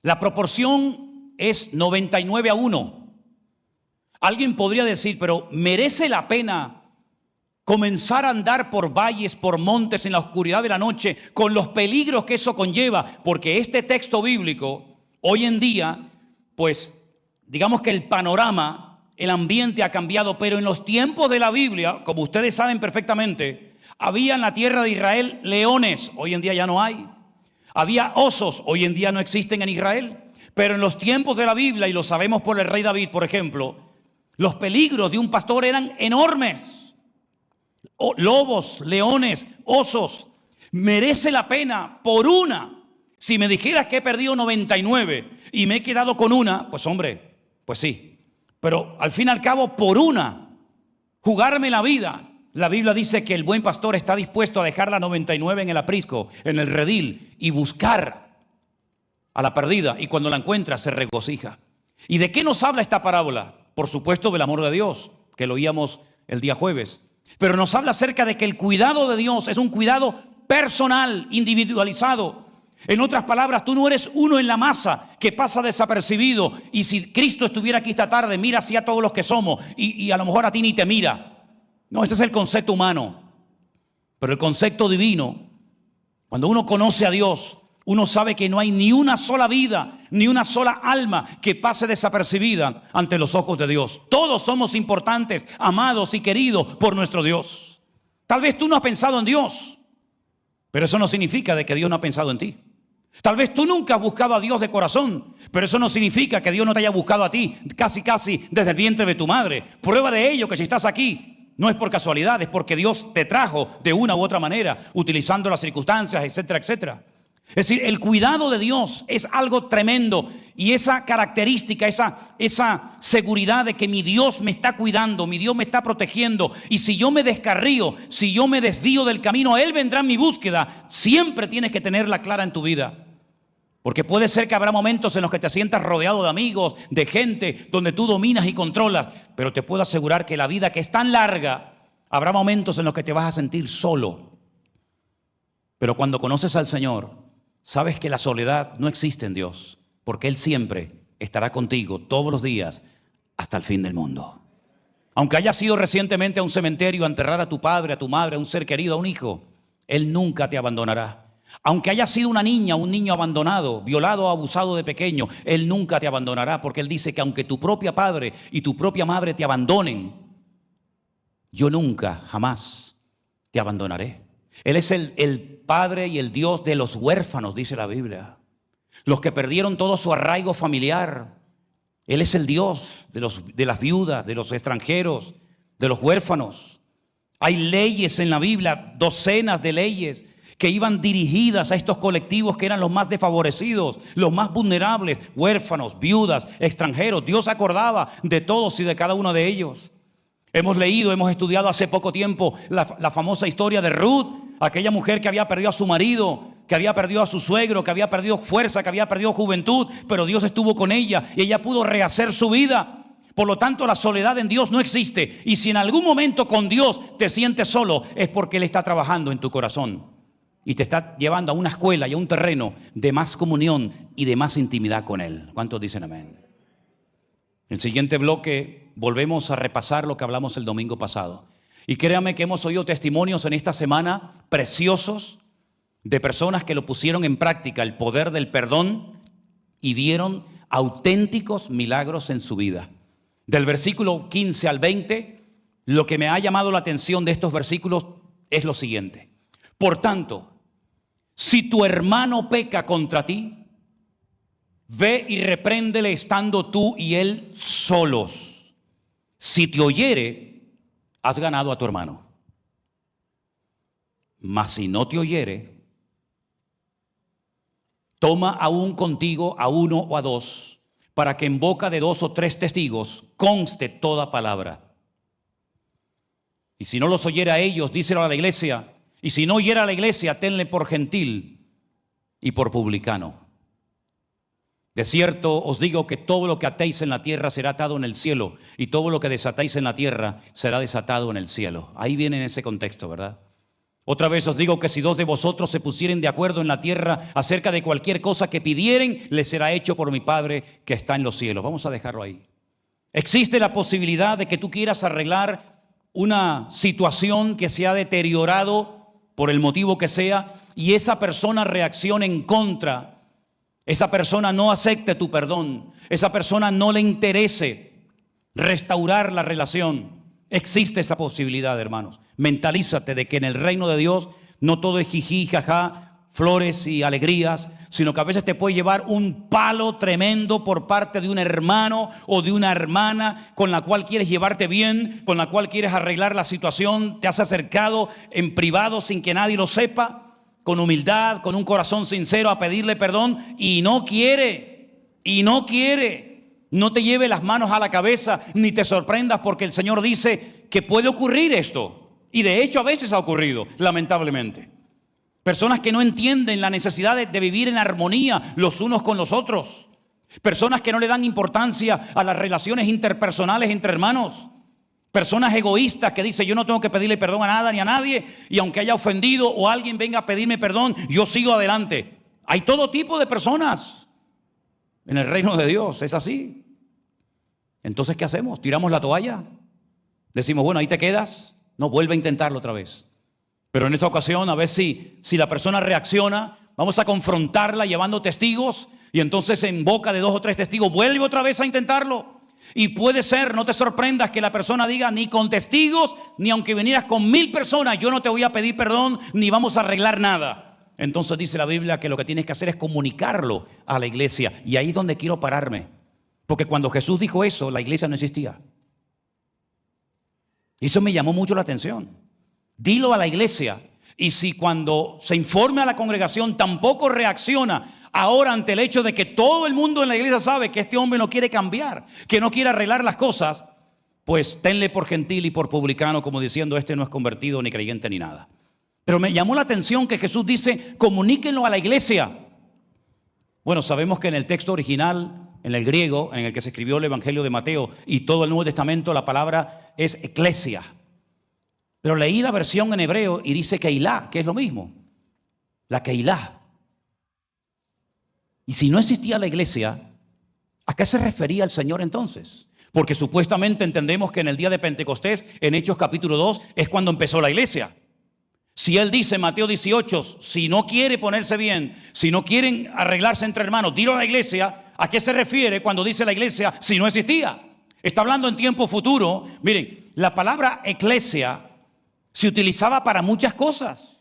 La proporción es 99-1. Alguien podría decir: pero ¿merece la pena comenzar a andar por valles, por montes en la oscuridad de la noche, con los peligros que eso conlleva? Porque este texto bíblico, hoy en día, pues digamos que el panorama, el ambiente ha cambiado, pero en los tiempos de la Biblia, como ustedes saben perfectamente, había en la tierra de Israel leones, hoy en día ya no hay. Había osos, hoy en día no existen en Israel. Pero en los tiempos de la Biblia, y lo sabemos por el rey David, por ejemplo, los peligros de un pastor eran enormes. Lobos, leones, osos. Merece la pena por una. Si me dijeras que he perdido 99 y me he quedado con una, pues hombre, pues sí. Pero al fin y al cabo, por una, jugarme la vida. La Biblia dice que el buen pastor está dispuesto a dejar la 99 en el aprisco, en el redil, y buscar a la perdida. Y cuando la encuentra, se regocija. ¿Y de qué nos habla esta parábola? Por supuesto, del amor de Dios, que lo oíamos el día jueves. Pero nos habla acerca de que el cuidado de Dios es un cuidado personal, individualizado. En otras palabras, tú no eres uno en la masa que pasa desapercibido, y si Cristo estuviera aquí esta tarde, mira así a todos los que somos y a lo mejor a ti ni te mira. No, este es el concepto humano. Pero el concepto divino, cuando uno conoce a Dios, uno sabe que no hay ni una sola vida, ni una sola alma que pase desapercibida ante los ojos de Dios. Todos somos importantes, amados y queridos por nuestro Dios. Tal vez tú no has pensado en Dios, pero eso no significa de que Dios no ha pensado en ti. Tal vez tú nunca has buscado a Dios de corazón, pero eso no significa que Dios no te haya buscado a ti casi desde el vientre de tu madre. Prueba de ello que si estás aquí, no es por casualidad, es porque Dios te trajo de una u otra manera, utilizando las circunstancias, etcétera, etcétera. Es decir, el cuidado de Dios es algo tremendo, y esa característica, esa seguridad de que mi Dios me está cuidando, mi Dios me está protegiendo, y si yo me descarrío, si yo me desvío del camino, Él vendrá en mi búsqueda. Siempre tienes que tenerla clara en tu vida, porque puede ser que habrá momentos en los que te sientas rodeado de amigos, de gente, donde tú dominas y controlas, pero te puedo asegurar que la vida, que es tan larga, habrá momentos en los que te vas a sentir solo. Pero cuando conoces al Señor, sabes que la soledad no existe en Dios, porque Él siempre estará contigo todos los días hasta el fin del mundo. Aunque hayas ido recientemente a un cementerio a enterrar a tu padre, a tu madre, a un ser querido, a un hijo, Él nunca te abandonará. Aunque hayas sido una niña, un niño abandonado, violado o abusado de pequeño, Él nunca te abandonará, porque Él dice que aunque tu propia padre y tu propia madre te abandonen, yo nunca, jamás te abandonaré. Él es el Padre y el Dios de los huérfanos, dice la Biblia. Los que perdieron todo su arraigo familiar. Él es el Dios de las viudas, de los extranjeros, de los huérfanos. Hay leyes en la Biblia, docenas de leyes que iban dirigidas a estos colectivos que eran los más desfavorecidos, los más vulnerables, huérfanos, viudas, extranjeros. Dios se acordaba de todos y de cada uno de ellos. Hemos leído, hemos estudiado hace poco tiempo la famosa historia de Ruth, aquella mujer que había perdido a su marido, que había perdido a su suegro, que había perdido fuerza, que había perdido juventud, pero Dios estuvo con ella y ella pudo rehacer su vida. Por lo tanto, la soledad en Dios no existe. Y si en algún momento con Dios te sientes solo, es porque Él está trabajando en tu corazón y te está llevando a una escuela y a un terreno de más comunión y de más intimidad con Él. ¿Cuántos dicen amén? En el siguiente bloque volvemos a repasar lo que hablamos el domingo pasado. Y créame que hemos oído testimonios en esta semana preciosos de personas que lo pusieron en práctica, el poder del perdón, y vieron auténticos milagros en su vida. Del versículo 15 al 20, lo que me ha llamado la atención de estos versículos es lo siguiente. Por tanto, si tu hermano peca contra ti, ve y repréndele estando tú y él solos. Si te oyere, has ganado a tu hermano. Mas si no te oyere, toma aún contigo a uno o a dos, para que en boca de 2 o 3 testigos conste toda palabra. Y si no los oyera a ellos, díselo a la iglesia. Y si no oyera a la iglesia, tenle por gentil y por publicano. De cierto os digo que todo lo que atéis en la tierra será atado en el cielo, y todo lo que desatáis en la tierra será desatado en el cielo. Ahí viene en ese contexto, ¿verdad? Otra vez os digo que si 2 de vosotros se pusieren de acuerdo en la tierra acerca de cualquier cosa que pidieren, les será hecho por mi Padre que está en los cielos. Vamos a dejarlo ahí. Existe la posibilidad de que tú quieras arreglar una situación que se ha deteriorado por el motivo que sea, y esa persona reaccione en contra. Esa persona no acepte tu perdón. Esa persona no le interese restaurar la relación. Existe esa posibilidad, hermanos. Mentalízate de que en el reino de Dios no todo es jijí, jajá, flores y alegrías, sino que a veces te puede llevar un palo tremendo por parte de un hermano o de una hermana con la cual quieres llevarte bien, con la cual quieres arreglar la situación. Te has acercado en privado sin que nadie lo sepa, con humildad, con un corazón sincero a pedirle perdón, y no quiere. No te lleve las manos a la cabeza ni te sorprendas, porque el Señor dice que puede ocurrir esto. Y de hecho a veces ha ocurrido, lamentablemente. Personas que no entienden la necesidad de vivir en armonía los unos con los otros. Personas que no le dan importancia a las relaciones interpersonales entre hermanos. Personas egoístas que dicen: yo no tengo que pedirle perdón a nada ni a nadie, y aunque haya ofendido o alguien venga a pedirme perdón, yo sigo adelante. Hay todo tipo de personas en el reino de Dios, es así. Entonces, ¿qué hacemos? ¿Tiramos la toalla? Decimos: bueno, ahí te quedas. No, vuelve a intentarlo otra vez. Pero en esta ocasión, a ver si la persona reacciona, vamos a confrontarla llevando testigos, y entonces en boca de 2 o 3 testigos vuelve otra vez a intentarlo. Y puede ser, no te sorprendas, que la persona diga: ni con testigos, ni aunque vinieras con 1000 personas, yo no te voy a pedir perdón, ni vamos a arreglar nada. Entonces dice la Biblia que lo que tienes que hacer es comunicarlo a la iglesia. Y ahí es donde quiero pararme, porque cuando Jesús dijo eso, la iglesia no existía. Y eso me llamó mucho la atención. Dilo a la iglesia. Y si cuando se informe a la congregación tampoco reacciona ahora ante el hecho de que todo el mundo en la iglesia sabe que este hombre no quiere cambiar, que no quiere arreglar las cosas, pues tenle por gentil y por publicano, como diciendo: este no es convertido ni creyente ni nada. Pero me llamó la atención que Jesús dice: comuníquenlo a la iglesia. Bueno, sabemos que en el texto original, en el griego, en el que se escribió el Evangelio de Mateo y todo el Nuevo Testamento, la palabra es eclesia. Pero leí la versión en hebreo y dice keilá, que es lo mismo. La keilá. Y si no existía la iglesia, ¿a qué se refería el Señor entonces? Porque supuestamente entendemos que en el día de Pentecostés, en Hechos capítulo 2, es cuando empezó la iglesia. Si Él dice en Mateo 18, si no quiere ponerse bien, si no quieren arreglarse entre hermanos, dilo a la iglesia. ¿A qué se refiere cuando dice la iglesia si no existía? Está hablando en tiempo futuro. Miren, la palabra eclesia se utilizaba para muchas cosas.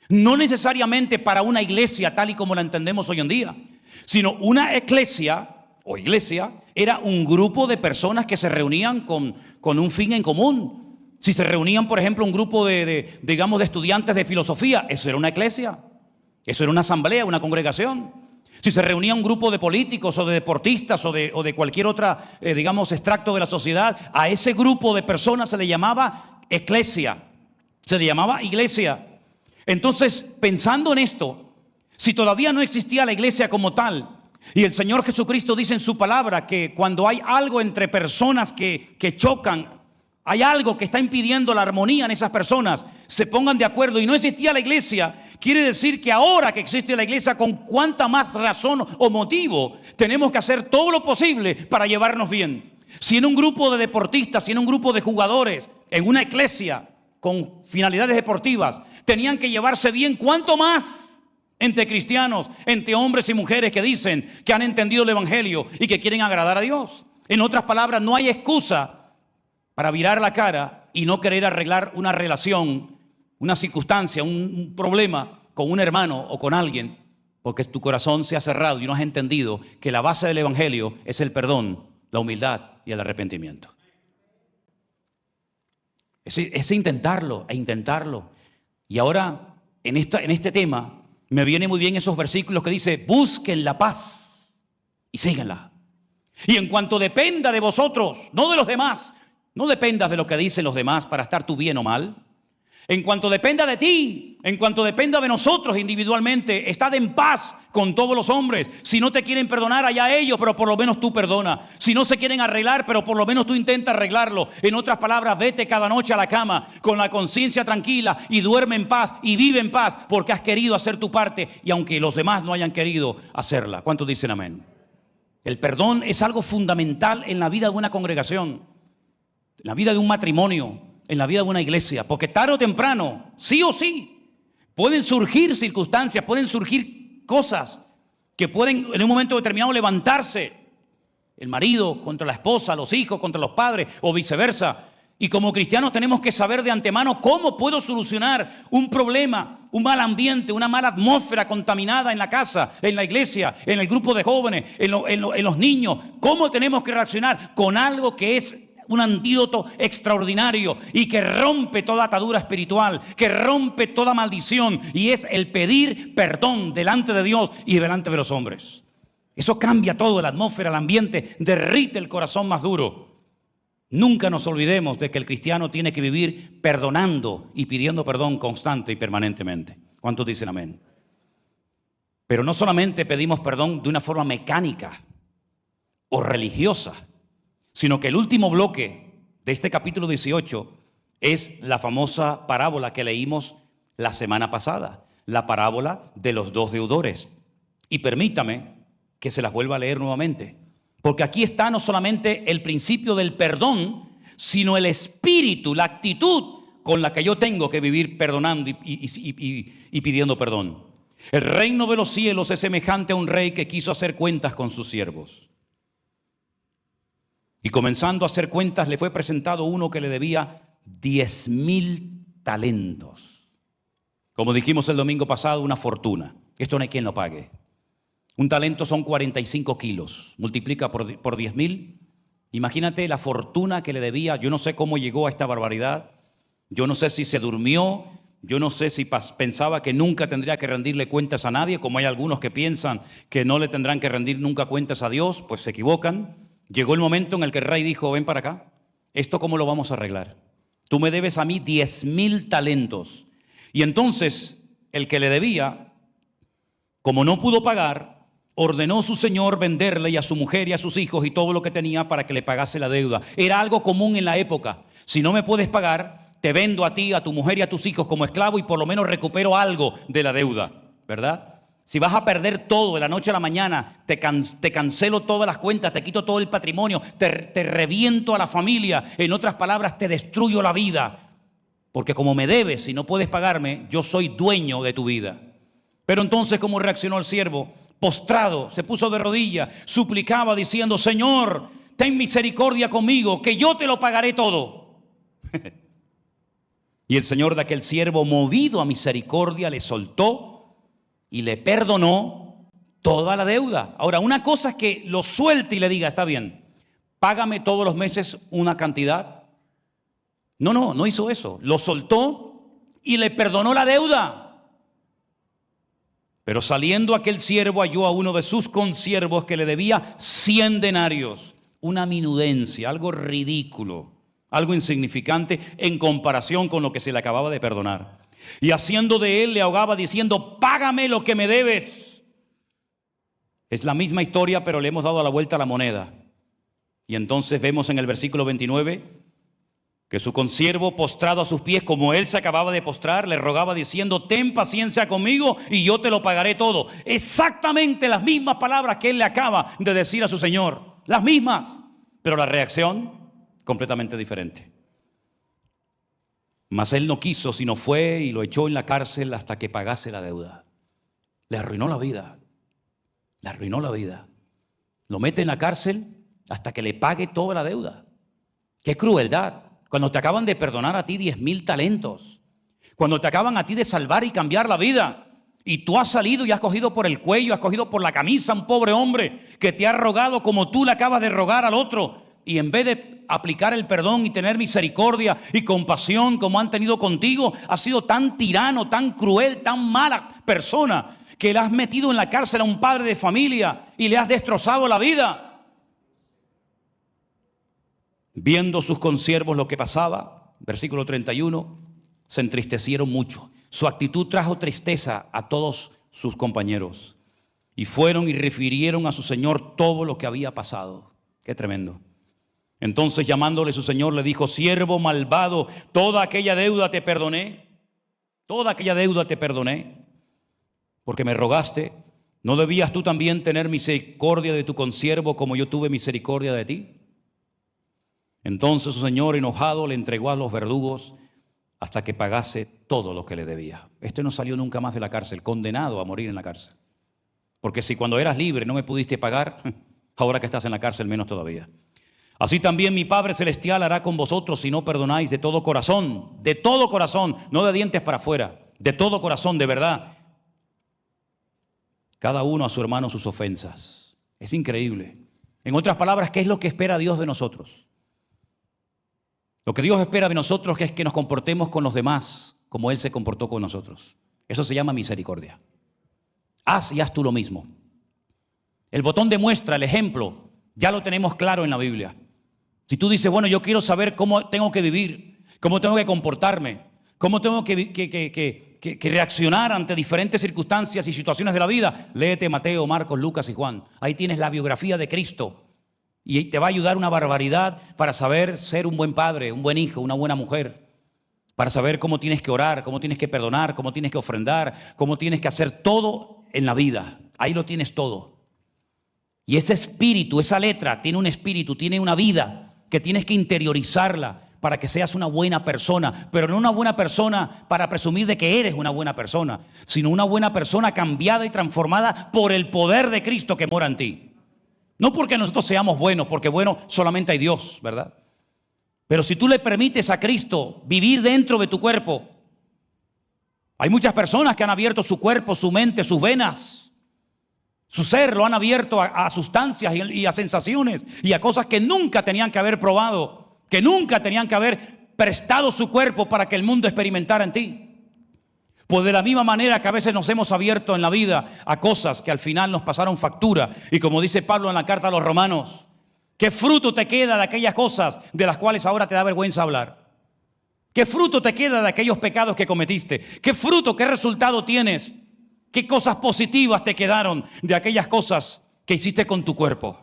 No necesariamente para una iglesia tal y como la entendemos hoy en día, sino una eclesia o iglesia era un grupo de personas que se reunían con un fin en común. Si se reunían, por ejemplo, un grupo digamos, de estudiantes de filosofía, eso era una eclesia, eso era una asamblea, una congregación. Si se reunía un grupo de políticos o de deportistas o de cualquier otra, digamos, extracto de la sociedad, a ese grupo de personas se le llamaba eclesia, se le llamaba iglesia. Entonces, pensando en esto, si todavía no existía la iglesia como tal, y el Señor Jesucristo dice en su palabra que cuando hay algo entre personas que chocan, hay algo que está impidiendo la armonía en esas personas, se pongan de acuerdo y no existía la iglesia, quiere decir que ahora que existe la iglesia, con cuánta más razón o motivo tenemos que hacer todo lo posible para llevarnos bien. Si en un grupo de deportistas, si en un grupo de jugadores, en una iglesia con finalidades deportivas, tenían que llevarse bien, ¿cuánto más entre cristianos, entre hombres y mujeres que dicen que han entendido el evangelio y que quieren agradar a Dios? En otras palabras, no hay excusa para virar la cara y no querer arreglar una relación, una circunstancia, un problema con un hermano o con alguien, porque tu corazón se ha cerrado y no has entendido que la base del evangelio es el perdón, la humildad y el arrepentimiento. Es intentarlo e intentarlo. Y ahora, en este tema, me vienen muy bien esos versículos que dice: busquen la paz y síganla. Y en cuanto dependa de vosotros, no de los demás, no dependas de lo que dicen los demás para estar tú bien o mal. En cuanto dependa de ti, en cuanto dependa de nosotros individualmente, estad en paz con todos los hombres. Si no te quieren perdonar, allá ellos, pero por lo menos tú perdona. Si no se quieren arreglar, pero por lo menos tú intenta arreglarlo. En otras palabras, vete cada noche a la cama con la conciencia tranquila y duerme en paz y vive en paz, porque has querido hacer tu parte y aunque los demás no hayan querido hacerla. ¿Cuántos dicen amén? El perdón es algo fundamental en la vida de una congregación, en la vida de un matrimonio, en la vida de una iglesia, porque tarde o temprano, sí o sí, pueden surgir circunstancias, pueden surgir cosas que pueden en un momento determinado levantarse. El marido contra la esposa, los hijos contra los padres o viceversa. Y como cristianos tenemos que saber de antemano cómo puedo solucionar un problema, un mal ambiente, una mala atmósfera contaminada en la casa, en la iglesia, en el grupo de jóvenes, en los niños. ¿Cómo tenemos que reaccionar con algo que es un antídoto extraordinario y que rompe toda atadura espiritual, que rompe toda maldición, y es el pedir perdón delante de Dios y delante de los hombres? Eso cambia todo, la atmósfera, el ambiente, derrite el corazón más duro. Nunca nos olvidemos de que el cristiano tiene que vivir perdonando y pidiendo perdón constante y permanentemente. ¿Cuántos dicen amén? Pero no solamente pedimos perdón de una forma mecánica o religiosa, sino que el último bloque de este capítulo 18 es la famosa parábola que leímos la semana pasada, la parábola de los dos deudores. Y permítame que se las vuelva a leer nuevamente, porque aquí está no solamente el principio del perdón, sino el espíritu, la actitud con la que yo tengo que vivir perdonando y pidiendo perdón. El reino de los cielos es semejante a un rey que quiso hacer cuentas con sus siervos. Y comenzando a hacer cuentas, le fue presentado uno que le debía 10,000 talentos. Como dijimos el domingo pasado, una fortuna. Esto no hay quien lo pague. Un talento son 45 kilos. Multiplica por 10,000. Imagínate la fortuna que le debía. Yo no sé cómo llegó a esta barbaridad. Yo no sé si se durmió. Yo no sé si pensaba que nunca tendría que rendirle cuentas a nadie, como hay algunos que piensan que no le tendrán que rendir nunca cuentas a Dios. Pues se equivocan. Llegó el momento en el que el rey dijo: ven para acá, ¿esto cómo lo vamos a arreglar? Tú me debes a mí 10,000 talentos. Y entonces el que le debía, como no pudo pagar, ordenó su señor venderle y a su mujer y a sus hijos y todo lo que tenía para que le pagase la deuda. Era algo común en la época. Si no me puedes pagar, te vendo a ti, a tu mujer y a tus hijos como esclavo y por lo menos recupero algo de la deuda, ¿verdad? Si vas a perder todo de la noche a la mañana, te cancelo todas las cuentas, te quito todo el patrimonio, te reviento a la familia. En otras palabras, te destruyo la vida. Porque como me debes y no puedes pagarme, yo soy dueño de tu vida. Pero entonces, ¿cómo reaccionó el siervo? Postrado, se puso de rodillas, suplicaba diciendo: Señor, ten misericordia conmigo, que yo te lo pagaré todo. Y el señor de aquel siervo, movido a misericordia, le soltó y le perdonó toda la deuda. Ahora, una cosa es que lo suelte y le diga, está bien, págame todos los meses una cantidad. No hizo eso. Lo soltó y le perdonó la deuda. Pero saliendo aquel siervo halló a uno de sus consiervos que le debía 100 denarios. Una minudencia, algo ridículo, algo insignificante en comparación con lo que se le acababa de perdonar. Y haciendo de él le ahogaba diciendo, págame lo que me debes. Es la misma historia, pero le hemos dado la vuelta a la moneda. Y entonces vemos en el versículo 29 que su consiervo, postrado a sus pies, como él se acababa de postrar, le rogaba diciendo, ten paciencia conmigo y yo te lo pagaré todo. Exactamente las mismas palabras que él le acaba de decir a su señor. Las mismas, pero la reacción completamente diferente. Mas él no quiso, sino fue y lo echó en la cárcel hasta que pagase la deuda. Le arruinó la vida. Le arruinó la vida. Lo mete en la cárcel hasta que le pague toda la deuda. ¡Qué crueldad! Cuando te acaban de perdonar a ti 10,000 talentos. Cuando te acaban a ti de salvar y cambiar la vida. Y tú has salido y has cogido por el cuello, has cogido por la camisa a un pobre hombre que te ha rogado como tú le acabas de rogar al otro. Y en vez de aplicar el perdón y tener misericordia y compasión como han tenido contigo, has sido tan tirano, tan cruel, tan mala persona que le has metido en la cárcel a un padre de familia y le has destrozado la vida. Viendo sus consiervos lo que pasaba, versículo 31, se entristecieron mucho. Su actitud trajo tristeza a todos sus compañeros. Y fueron y refirieron a su señor todo lo que había pasado. Qué tremendo. Entonces llamándole su señor le dijo, siervo malvado, toda aquella deuda te perdoné. Toda aquella deuda te perdoné. Porque me rogaste. ¿No debías tú también tener misericordia de tu consiervo como yo tuve misericordia de ti? Entonces su señor enojado le entregó a los verdugos hasta que pagase todo lo que le debía. Este no salió nunca más de la cárcel, condenado a morir en la cárcel. Porque si cuando eras libre no me pudiste pagar, ahora que estás en la cárcel menos todavía. Así también mi Padre Celestial hará con vosotros si no perdonáis de todo corazón, no de dientes para afuera, de todo corazón, de verdad. Cada uno a su hermano sus ofensas. Es increíble. En otras palabras, ¿qué es lo que espera Dios de nosotros? Lo que Dios espera de nosotros es que nos comportemos con los demás como Él se comportó con nosotros. Eso se llama misericordia. Haz y haz tú lo mismo. El botón de muestra, el ejemplo, ya lo tenemos claro en la Biblia. Si tú dices, bueno, yo quiero saber cómo tengo que vivir, cómo tengo que comportarme, cómo tengo que reaccionar ante diferentes circunstancias y situaciones de la vida, léete Mateo, Marcos, Lucas y Juan. Ahí tienes la biografía de Cristo. Y te va a ayudar una barbaridad para saber ser un buen padre, un buen hijo, una buena mujer. Para saber cómo tienes que orar, cómo tienes que perdonar, cómo tienes que ofrendar, cómo tienes que hacer todo en la vida. Ahí lo tienes todo. Y ese espíritu, esa letra, tiene un espíritu, tiene una vida que tienes que interiorizarla para que seas una buena persona. Pero no una buena persona para presumir de que eres una buena persona, sino una buena persona cambiada y transformada por el poder de Cristo que mora en ti. No porque nosotros seamos buenos, porque bueno solamente hay Dios, ¿verdad? Pero si tú le permites a Cristo vivir dentro de tu cuerpo, hay muchas personas que han abierto su cuerpo, su mente, sus venas, su ser, lo han abierto a sustancias y a sensaciones y a cosas que nunca tenían que haber probado, que nunca tenían que haber prestado su cuerpo para que el mundo experimentara en ti. Pues de la misma manera que a veces nos hemos abierto en la vida a cosas que al final nos pasaron factura. Y como dice Pablo en la carta a los Romanos, ¿qué fruto te queda de aquellas cosas de las cuales ahora te da vergüenza hablar? ¿Qué fruto te queda de aquellos pecados que cometiste? ¿Qué fruto, qué resultado tienes? ¿Qué cosas positivas te quedaron de aquellas cosas que hiciste con tu cuerpo?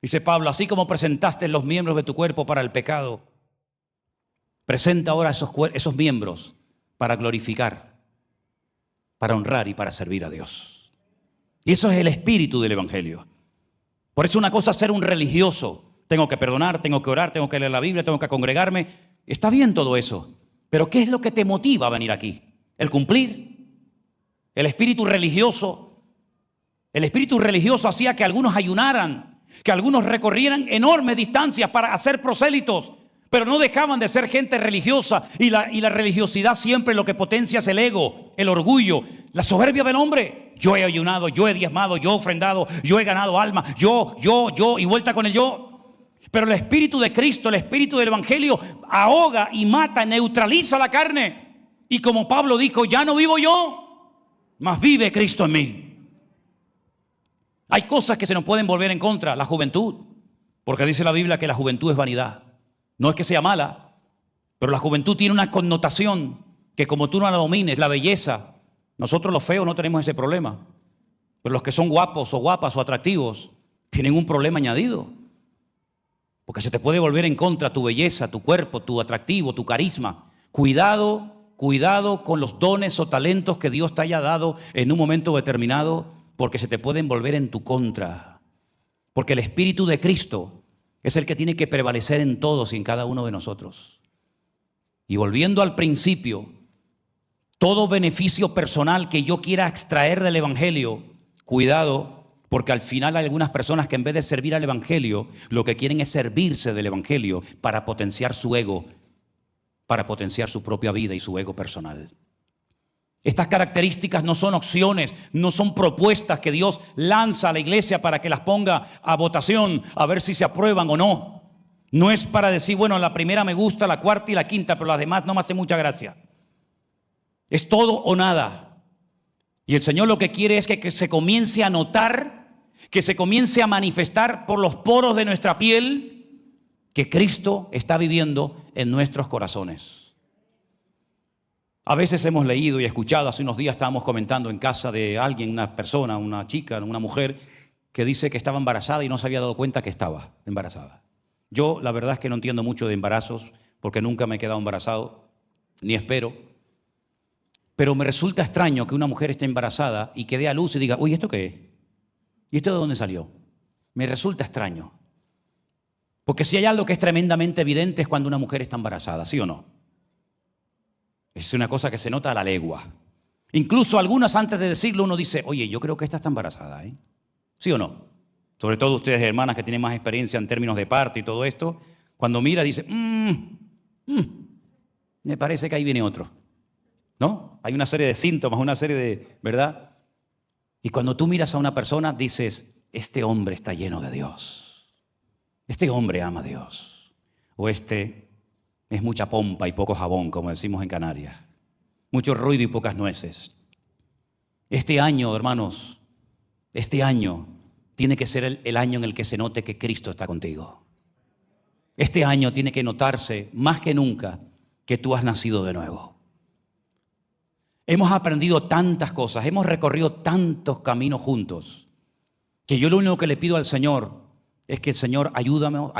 Dice Pablo, así como presentaste los miembros de tu cuerpo para el pecado, presenta ahora esos miembros para glorificar, para honrar y para servir a Dios. Y eso es el espíritu del Evangelio. Por eso una cosa es ser un religioso. Tengo que perdonar, tengo que orar, tengo que leer la Biblia, tengo que congregarme. Está bien todo eso. Pero ¿qué es lo que te motiva a venir aquí? ¿El cumplir? El espíritu religioso hacía que algunos ayunaran, que algunos recorrieran enormes distancias para hacer prosélitos, Pero no dejaban de ser gente religiosa, y la religiosidad siempre lo que potencia es el ego, el orgullo, la soberbia del hombre. Yo he ayunado, yo he diezmado, yo he ofrendado, yo he ganado alma, yo, y vuelta con el yo. Pero el Espíritu de Cristo, el Espíritu del Evangelio ahoga y mata, neutraliza la carne. Y como Pablo dijo, ya no vivo yo, mas vive Cristo en mí. Hay cosas que se nos pueden volver en contra, la juventud, porque dice la Biblia que la juventud es vanidad. No es que sea mala, pero la juventud tiene una connotación que como tú no la domines, la belleza. Nosotros los feos no tenemos ese problema, pero los que son guapos o guapas o atractivos tienen un problema añadido, porque se te puede volver en contra tu belleza, tu cuerpo, tu atractivo, tu carisma. Cuidado con los dones o talentos que Dios te haya dado en un momento determinado, porque se te pueden volver en tu contra. Porque el Espíritu de Cristo es el que tiene que prevalecer en todos y en cada uno de nosotros. Y volviendo al principio, todo beneficio personal que yo quiera extraer del Evangelio, cuidado, porque al final hay algunas personas que en vez de servir al Evangelio, lo que quieren es servirse del Evangelio para potenciar su ego, para potenciar su propia vida y su ego personal. Estas características no son opciones, no son propuestas que Dios lanza a la iglesia para que las ponga a votación, a ver si se aprueban o no. No es para decir, bueno, la primera me gusta, la cuarta y la quinta, pero las demás no me hacen mucha gracia. Es todo o nada. Y el Señor lo que quiere es que se comience a notar, que se comience a manifestar por los poros de nuestra piel que Cristo está viviendo en nuestros corazones. A veces hemos leído y escuchado, hace unos días estábamos comentando en casa de alguien, una persona, una chica, una mujer, que dice que estaba embarazada y no se había dado cuenta que estaba embarazada. Yo la verdad es que no entiendo mucho de embarazos, porque nunca me he quedado embarazado, ni espero. Pero me resulta extraño que una mujer esté embarazada y que dé a luz y diga, uy, ¿esto qué es? ¿Y esto de dónde salió? Me resulta extraño. Porque si hay algo que es tremendamente evidente es cuando una mujer está embarazada, ¿sí o no? Es una cosa que se nota a la legua. Incluso algunas antes de decirlo uno dice, oye, yo creo que esta está embarazada, ¿eh? ¿Sí o no? Sobre todo ustedes, hermanas, que tienen más experiencia en términos de parto y todo esto, cuando mira dice, me parece que ahí viene otro. ¿No? Hay una serie de síntomas, una serie de, ¿verdad? Y cuando tú miras a una persona dices, este hombre está lleno de Dios. Este hombre ama a Dios. O este es mucha pompa y poco jabón, como decimos en Canarias. Mucho ruido y pocas nueces. Este año, hermanos, este año tiene que ser el año en el que se note que Cristo está contigo. Este año tiene que notarse más que nunca que tú has nacido de nuevo. Hemos aprendido tantas cosas, hemos recorrido tantos caminos juntos, que yo lo único que le pido al Señor es que el Señor ayúdanos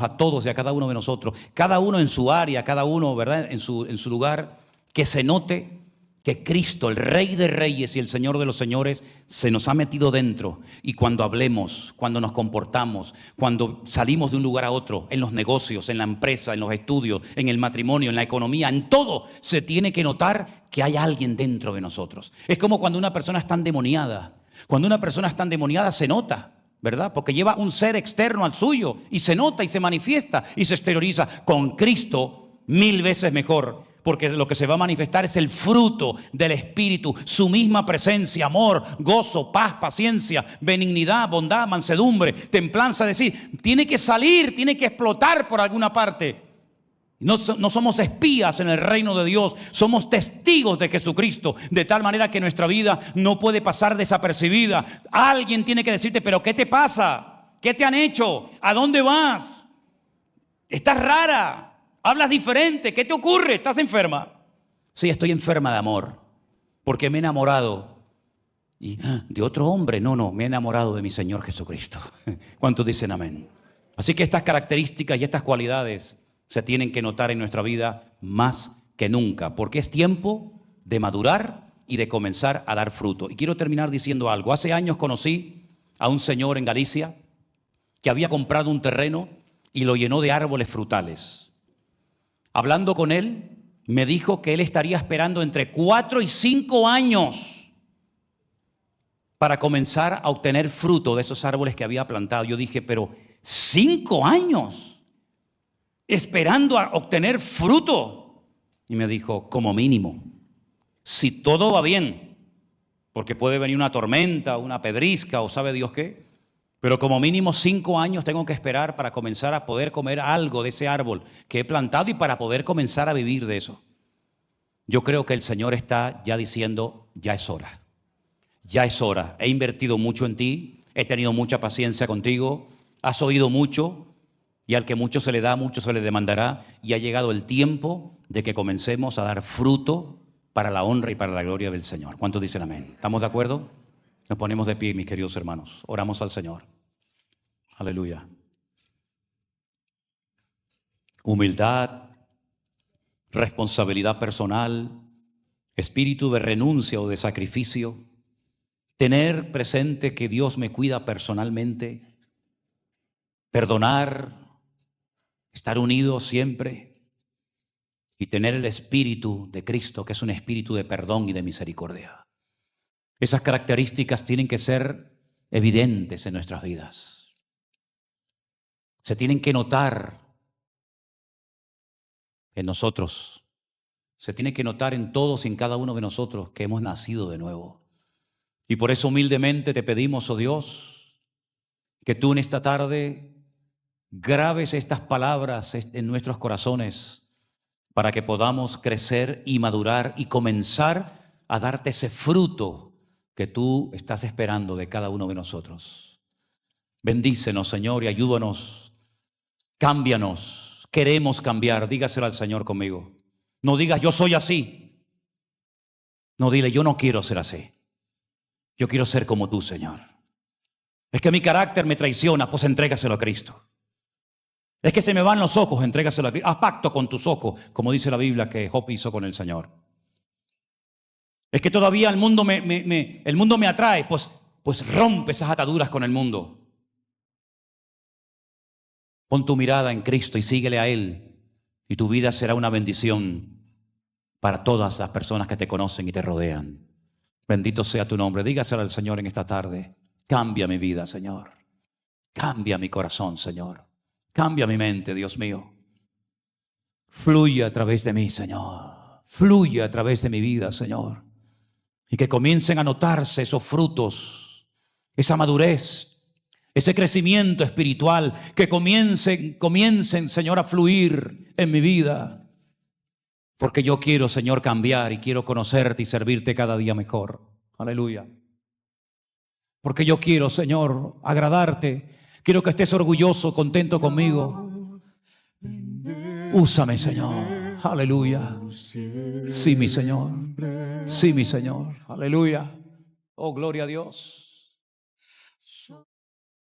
a todos y a cada uno de nosotros, cada uno en su área, cada uno, ¿verdad?, en su lugar, que se note que Cristo, el Rey de Reyes y el Señor de los Señores, se nos ha metido dentro. Y cuando hablemos, cuando nos comportamos, cuando salimos de un lugar a otro, en los negocios, en la empresa, en los estudios, en el matrimonio, en la economía, en todo, se tiene que notar que hay alguien dentro de nosotros. Es como cuando una persona está endemoniada. Cuando una persona está endemoniada se nota, ¿verdad? Porque lleva un ser externo al suyo y se nota y se manifiesta y se exterioriza. Con Cristo 1000 veces mejor, porque lo que se va a manifestar es el fruto del Espíritu, su misma presencia, amor, gozo, paz, paciencia, benignidad, bondad, mansedumbre, templanza. Es decir, tiene que salir, tiene que explotar por alguna parte. No somos espías en el reino de Dios, somos testigos de Jesucristo, de tal manera que nuestra vida no puede pasar desapercibida. Alguien tiene que decirte, pero ¿qué te pasa? ¿Qué te han hecho? ¿A dónde vas? Estás rara. Hablas diferente, ¿qué te ocurre? ¿Estás enferma? Sí, estoy enferma de amor, porque me he enamorado. ¿Y de otro hombre? No, me he enamorado de mi Señor Jesucristo. ¿Cuántos dicen amén? Así que estas características y estas cualidades se tienen que notar en nuestra vida más que nunca, porque es tiempo de madurar y de comenzar a dar fruto. Y quiero terminar diciendo algo. Hace años conocí a un señor en Galicia que había comprado un terreno y lo llenó de árboles frutales. Hablando con él, me dijo que él estaría esperando entre 4 y 5 años para comenzar a obtener fruto de esos árboles que había plantado. Yo dije, pero 5 años. esperando a obtener fruto. Y me dijo, como mínimo, si todo va bien, porque puede venir una tormenta, una pedrisca o sabe Dios qué, pero como mínimo 5 años tengo que esperar para comenzar a poder comer algo de ese árbol que he plantado y para poder comenzar a vivir de eso. Yo creo que el Señor está ya diciendo, ya es hora. Ya es hora. He invertido mucho en ti, he tenido mucha paciencia contigo, has oído mucho y al que mucho se le da, mucho se le demandará, y ha llegado el tiempo de que comencemos a dar fruto para la honra y para la gloria del Señor. ¿Cuántos dicen amén? ¿Estamos de acuerdo? Nos ponemos de pie, mis queridos hermanos. Oramos al Señor. Aleluya. Humildad, responsabilidad personal, espíritu de renuncia o de sacrificio, tener presente que Dios me cuida personalmente, perdonar, estar unido siempre y tener el espíritu de Cristo, que es un espíritu de perdón y de misericordia. Esas características tienen que ser evidentes en nuestras vidas. Se tienen que notar en nosotros. Se tiene que notar en todos y en cada uno de nosotros que hemos nacido de nuevo. Y por eso humildemente te pedimos, oh Dios, que tú en esta tarde grabes estas palabras en nuestros corazones para que podamos crecer y madurar y comenzar a darte ese fruto que tú estás esperando de cada uno de nosotros. Bendícenos, Señor, y ayúdanos. Cámbianos. Queremos cambiar. Dígaselo al Señor conmigo. No digas, yo soy así. No, dile, yo no quiero ser así. Yo quiero ser como tú, Señor. Es que mi carácter me traiciona, pues entrégaselo a Cristo. Es que se me van los ojos, entrégaselo a Cristo. Haz pacto con tus ojos, como dice la Biblia que Job hizo con el Señor. Es que todavía el mundo me atrae, pues rompe esas ataduras con el mundo. Pon tu mirada en Cristo y síguele a Él, y tu vida será una bendición para todas las personas que te conocen y te rodean. Bendito sea tu nombre. Dígaselo al Señor en esta tarde. Cambia mi vida, Señor. Cambia mi corazón, Señor. Cambia mi mente, Dios mío. Fluye a través de mí, Señor. Fluye a través de mi vida, Señor. Y que comiencen a notarse esos frutos, esa madurez, ese crecimiento espiritual, que comiencen, Señor, a fluir en mi vida. Porque yo quiero, Señor, cambiar y quiero conocerte y servirte cada día mejor. Aleluya. Porque yo quiero, Señor, agradarte. Quiero que estés orgulloso, contento conmigo. Úsame, Señor. Aleluya. Sí, mi Señor. Sí, mi Señor. Aleluya. Oh, gloria a Dios.